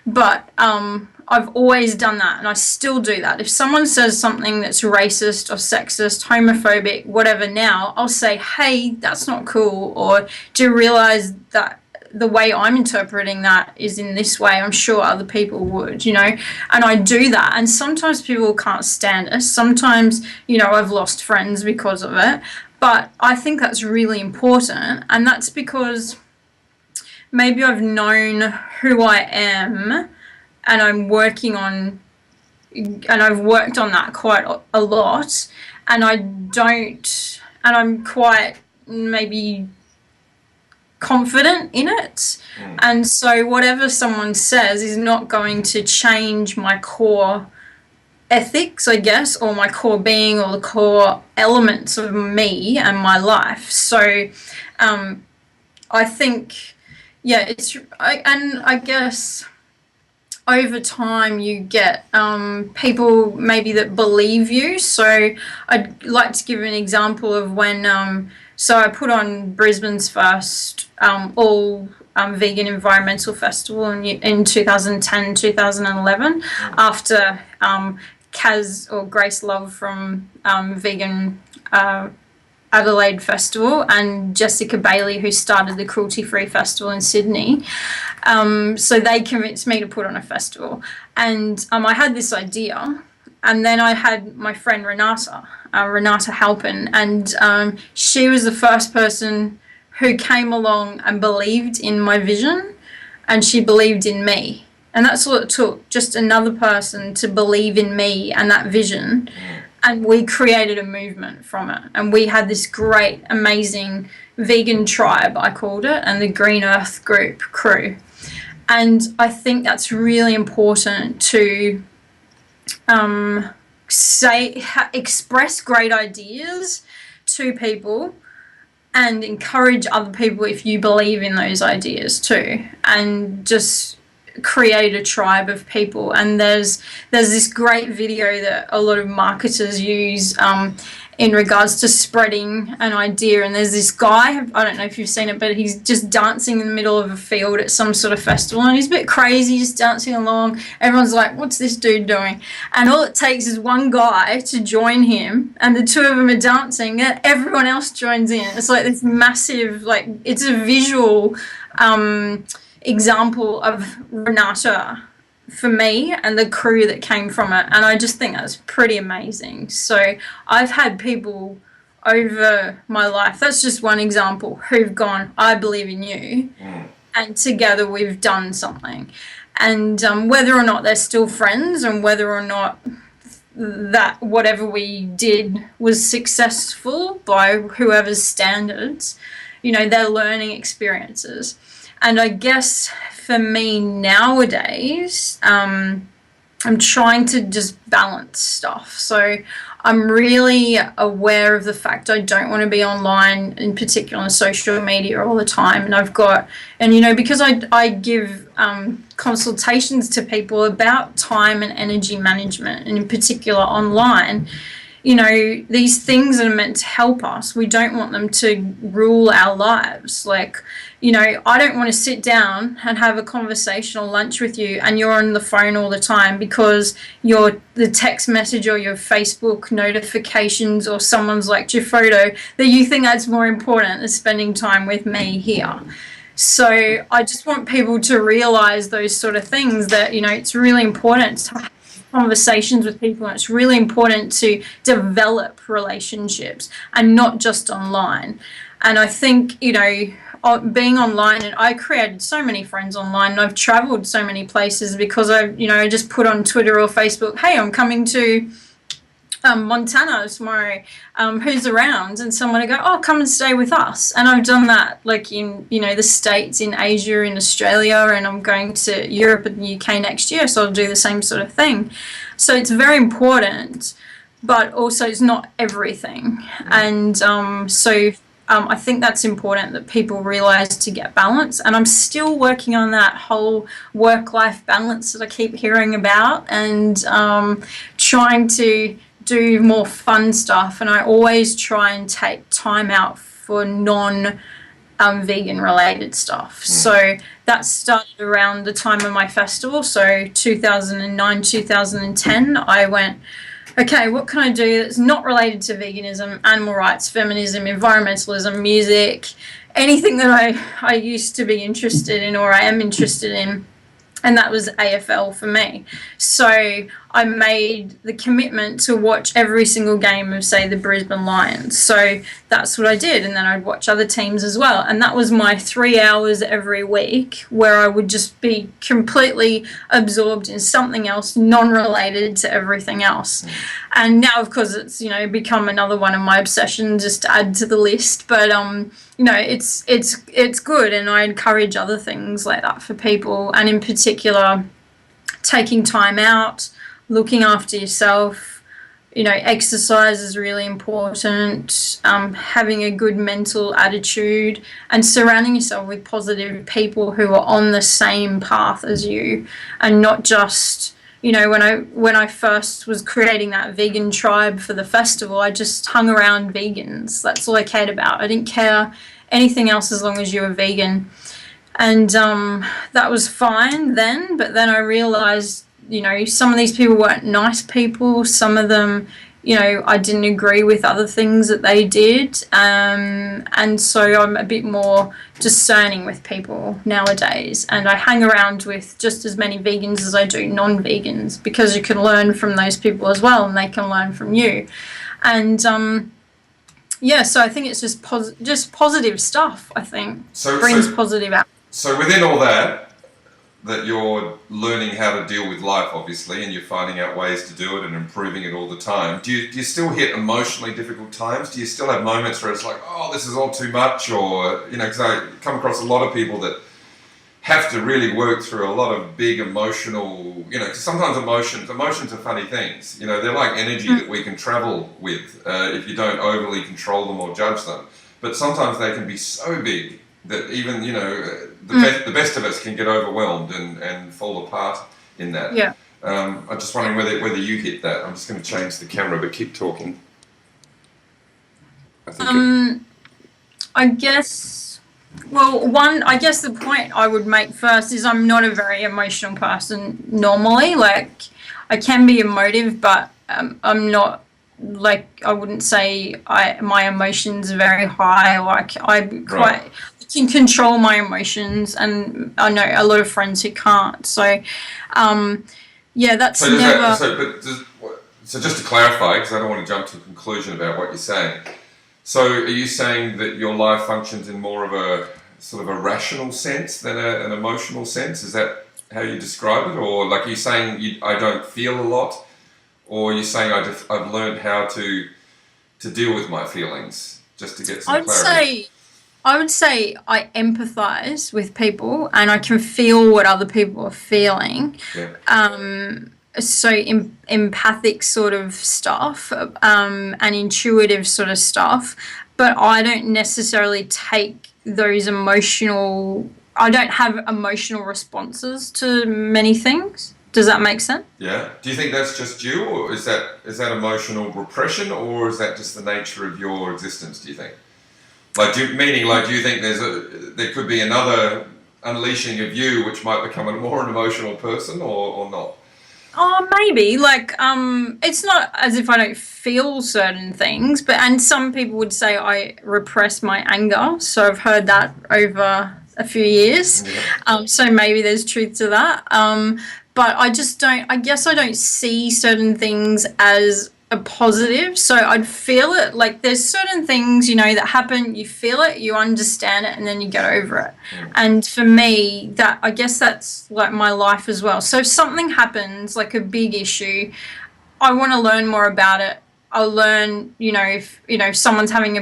But I've always done that, and I still do that. If someone says something that's racist or sexist, homophobic, whatever now, I'll say, hey, that's not cool, or do you realize that the way I'm interpreting that is in this way? I'm sure other people would, and I do that. And sometimes people can't stand it. Sometimes, I've lost friends because of it. But I think that's really important, and that's because maybe I've known who I am, and I've worked on that quite a lot, and I'm quite maybe confident in it. And so whatever someone says is not going to change my core ethics, I guess, or my core being, or the core elements of me and my life. So I think, yeah, I guess over time you get people maybe that believe you. So I'd like to give an example of when so I put on Brisbane's first all vegan environmental festival in 2010, 2011, after Kaz or Grace Love from Vegan Adelaide Festival and Jessica Bailey, who started the Cruelty Free Festival in Sydney. So they convinced me to put on a festival. And I had this idea. And then I had my friend Renata Halpin, and she was the first person who came along and believed in my vision, and she believed in me. And that's what it took, just another person to believe in me and that vision. And we created a movement from it. And we had this great, amazing vegan tribe, I called it, and the Green Earth Group crew. And I think that's really important to express great ideas to people and encourage other people if you believe in those ideas too, and just create a tribe of people. And there's this great video that a lot of marketers use in regards to spreading an idea, and there's this guy, I don't know if you've seen it, but he's just dancing in the middle of a field at some sort of festival, and he's a bit crazy, just dancing along. Everyone's like, what's this dude doing? And all it takes is one guy to join him, and the two of them are dancing, and everyone else joins in. It's like this massive, it's a visual example of Renata for me and the crew that came from it, and I just think that's pretty amazing. So I've had people over my life, that's just one example, who've gone, I believe in you, and together we've done something. And whether or not they're still friends, and whether or not that whatever we did was successful by whoever's standards, they're learning experiences. And I guess for me nowadays, I'm trying to just balance stuff. So I'm really aware of the fact I don't want to be online, in particular on social media all the time. And because I give consultations to people about time and energy management, and in particular online, these things are meant to help us. We don't want them to rule our lives. I don't want to sit down and have a conversation or lunch with you and you're on the phone all the time because the text message or your Facebook notifications or someone's liked your photo, that you think that's more important than spending time with me here. So I just want people to realize those sort of things, that, it's really important to have conversations with people, and it's really important to develop relationships and not just online. And I think, being online, and I created so many friends online, and I've traveled so many places because I just put on Twitter or Facebook, hey, I'm coming to Montana tomorrow, who's around? And someone would go, oh, come and stay with us. And I've done that in the States, in Asia, in Australia, and I'm going to Europe and the UK next year, so I'll do the same sort of thing. So it's very important, but also it's not everything. And I think that's important, that people realize to get balance. And I'm still working on that whole work-life balance that I keep hearing about, and trying to do more fun stuff. And I always try and take time out for non vegan related stuff. So that started around the time of my festival. So 2009, 2010, I went, okay, what can I do that's not related to veganism, animal rights, feminism, environmentalism, music, anything that I used to be interested in or I am interested in. And that was AFL for me. So I made the commitment to watch every single game of, say, the Brisbane Lions. So that's what I did. And then I'd watch other teams as well. And that was my 3 hours every week where I would just be completely absorbed in something else, non-related to everything else. And now, of course, it's, you know, become another one of my obsessions just to add to the list. But, you know, it's good. And I encourage other things like that for people. And in particular, taking time out, looking after yourself, you know, exercise is really important, having a good mental attitude and surrounding yourself with positive people who are on the same path as you, and not just, you know, when I first was creating that vegan tribe for the festival, I just hung around vegans. That's all I cared about. I didn't care anything else as long as you were vegan. And that was fine then, but then I realized, you know, some of these people weren't nice people. Some of them, you know, I didn't agree with other things that they did. And so I'm a bit more discerning with people nowadays. And I hang around with just as many vegans as I do non-vegans, because you can learn from those people as well, and they can learn from you. And yeah, so I think it's just positive stuff, I think. Brings positive out. So within all that you're learning how to deal with life, obviously, and you're finding out ways to do it and improving it all the time. Do you still hit emotionally difficult times? Do you still have moments where it's like, oh, this is all too much? Or, you know, because I come across a lot of people that have to really work through a lot of big emotional, you know, 'cause sometimes emotions are funny things. You know, they're like energy that we can travel with if you don't overly control them or judge them. But sometimes they can be so big that even, you know, the best of us can get overwhelmed and fall apart in that. Yeah. I'm just wondering whether you hit that. I'm just going to change the camera, but keep talking. I guess, well, I guess the point I would make first is I'm not a very emotional person normally. Like, I can be emotive, but I'm not, like, I wouldn't say my emotions are very high. Like, I can control my emotions, and I know a lot of friends who can't. So, yeah, that's so never... So just to clarify, because I don't want to jump to a conclusion about what you're saying. So are you saying that your life functions in more of a sort of a rational sense than an emotional sense? Is that how you describe it? Or like you're saying I don't feel a lot? Or you're saying I've learned how to deal with my feelings, just to get some clarity? I would say I empathize with people, and I can feel what other people are feeling. Yeah. So empathic sort of stuff, and intuitive sort of stuff, but I don't necessarily take those I don't have emotional responses to many things. Does that make sense? Yeah. Do you think that's just you, or is that emotional repression, or is that just the nature of your existence, do you think? Like, do you think there could be another unleashing of you which might become an emotional person, or not? Oh, maybe. Like, it's not as if I don't feel certain things, and some people would say I repress my anger. So I've heard that over a few years. Yeah. So maybe there's truth to that. But I guess I don't see certain things as a positive. So I'd feel it. Like, there's certain things, you know, that happen, you feel it, you understand it, and then you get over it. Mm. And for me, I guess that's like my life as well. So if something happens, like a big issue, I want to learn more about it. I'll learn, you know, if, you know, someone's having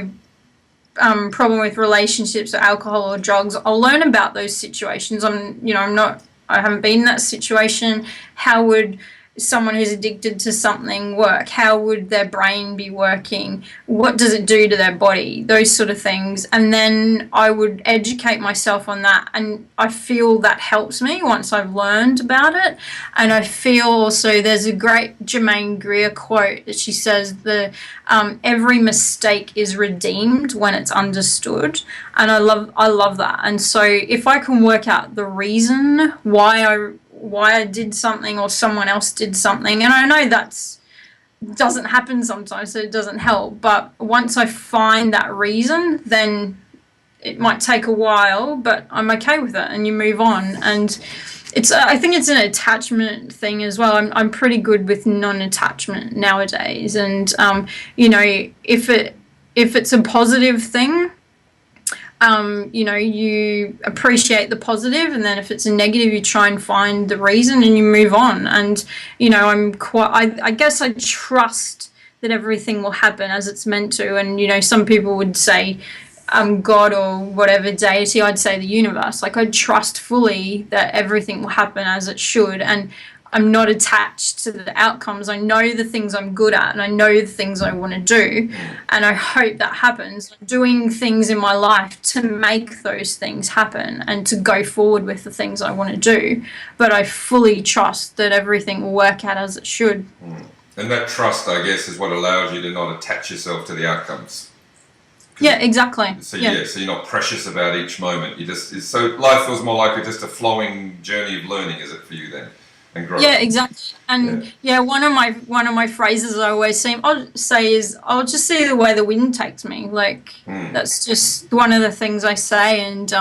a problem with relationships or alcohol or drugs, I'll learn about those situations. I haven't been in that situation. How would someone who's addicted to something work? How would their brain be working? What does it do to their body? Those sort of things. And then I would educate myself on that. And I feel that helps me once I've learned about it. And I feel also there's a great Germaine Greer quote that she says every mistake is redeemed when it's understood. And I love that. And so if I can work out the reason why I did something or someone else did something, and I know that's doesn't happen sometimes, so it doesn't help, but once I find that reason, then it might take a while, but I'm okay with it, and you move on. And I think it's an attachment thing as well. I'm pretty good with non-attachment nowadays, and if it's a positive thing, you appreciate the positive, and then if it's a negative, you try and find the reason and you move on. And, I guess I trust that everything will happen as it's meant to. And, some people would say, God or whatever deity, I'd say the universe. Like, I trust fully that everything will happen as it should. And I'm not attached to the outcomes. I know the things I'm good at, and I know the things I want to do, and I hope that happens. I'm doing things in my life to make those things happen and to go forward with the things I want to do. But I fully trust that everything will work out as it should. And that trust, I guess, is what allows you to not attach yourself to the outcomes. Yeah, exactly. So you're not precious about each moment. So life feels more like just a flowing journey of learning, is it for you then? Yeah, exactly. And one of my phrases I always say is, I'll just see the way the wind takes me. Like, that's just one of the things I say, and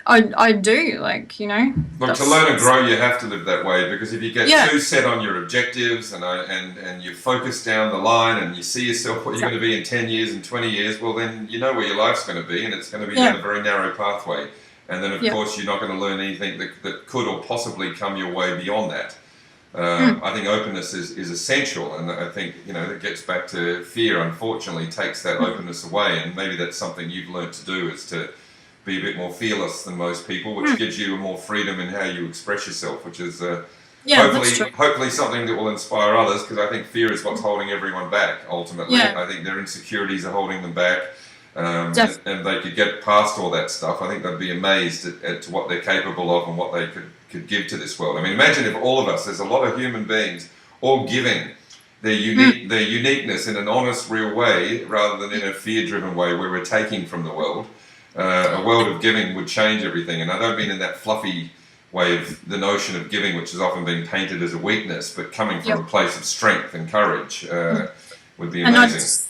I do, Look, to learn and grow, you have to live that way, because if you get too set on your objectives and you focus down the line and you see yourself what you're going to be in 10 years and 20 years, well, then you know where your life's going to be, and it's going to be down a very narrow pathway. And then, of course, you're not going to learn anything that could or possibly come your way beyond that. I think openness is essential, and I think, it gets back to fear, unfortunately, takes that openness away, and maybe that's something you've learned to do, is to be a bit more fearless than most people, which gives you more freedom in how you express yourself, which is hopefully something that will inspire others, because I think fear is what's holding everyone back, ultimately. I think their insecurities are holding them back. And they could get past all that stuff. I think they'd be amazed at what they're capable of and what they could give to this world. I mean, imagine if all of us, there's a lot of human beings, all giving their uniqueness in an honest, real way, rather than in a fear-driven way where we're taking from the world. A world of giving would change everything. And I don't mean in that fluffy way of the notion of giving, which has often been painted as a weakness, but coming from a place of strength and courage would be amazing.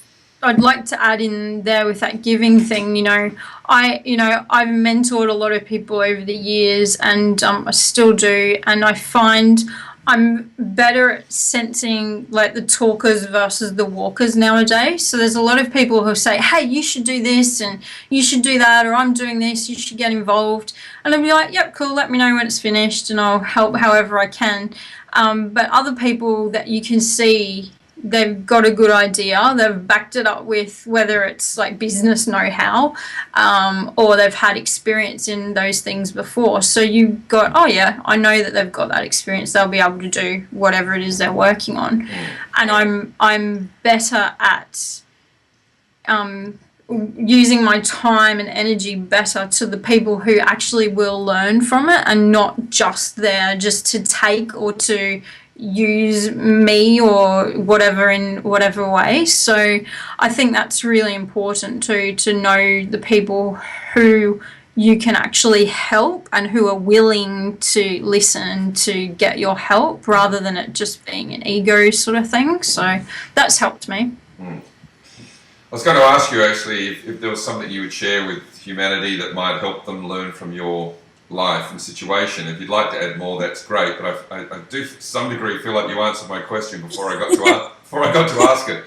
I'd like to add in there with that giving thing, I've mentored a lot of people over the years, and I still do, and I find I'm better at sensing like the talkers versus the walkers nowadays. So there's a lot of people who say, hey, you should do this and you should do that, or I'm doing this, you should get involved. And I'll be like, yep, cool, let me know when it's finished and I'll help however I can. But other people that you can see, they've got a good idea, they've backed it up with whether it's like business know-how, or they've had experience in those things before. So you've got, oh yeah, I know that they've got that experience, they'll be able to do whatever it is they're working on. And I'm better at using my time and energy better to the people who actually will learn from it, and not just there just to take or to use me or whatever in whatever way. So I think that's really important too, to know the people who you can actually help and who are willing to listen to get your help, rather than it just being an ego sort of thing. So that's helped me. I was going to ask you actually if there was something you would share with humanity that might help them learn from your life and situation. If you'd like to add more, that's great, but I do to some degree feel like you answered my question before I got to ask it,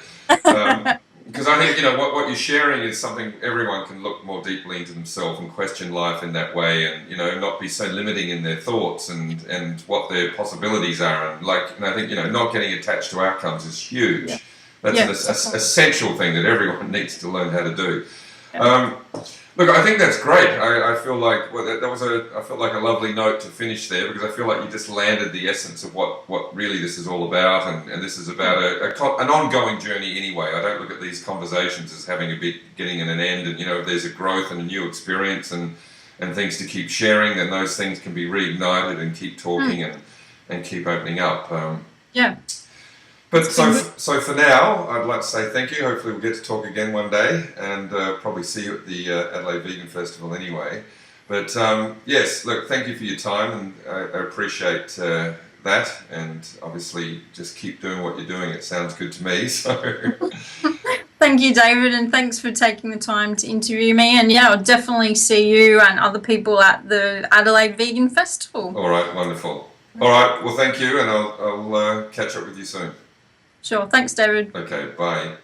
because I think what you're sharing is something everyone can look more deeply into themselves and question life in that way, and not be so limiting in their thoughts and what their possibilities are, and I think not getting attached to outcomes is huge. That's an essential thing that everyone needs to learn how to do. Look, I think that's great. I feel like I felt like a lovely note to finish there, because I feel like you just landed the essence of what really this is all about, and this is about an ongoing journey anyway. I don't look at these conversations as having a beginning and an end, and if there's a growth and a new experience and things to keep sharing, then those things can be reignited and keep talking and keep opening up. Yeah. But so for now, I'd like to say thank you. Hopefully we'll get to talk again one day, and probably see you at the Adelaide Vegan Festival anyway. But yes, look, thank you for your time, and I appreciate that. And obviously, just keep doing what you're doing. It sounds good to me. So Thank you, David, and thanks for taking the time to interview me. And yeah, I'll definitely see you and other people at the Adelaide Vegan Festival. All right, wonderful. All right, well, thank you, and I'll catch up with you soon. Sure. Thanks, David. Okay, bye.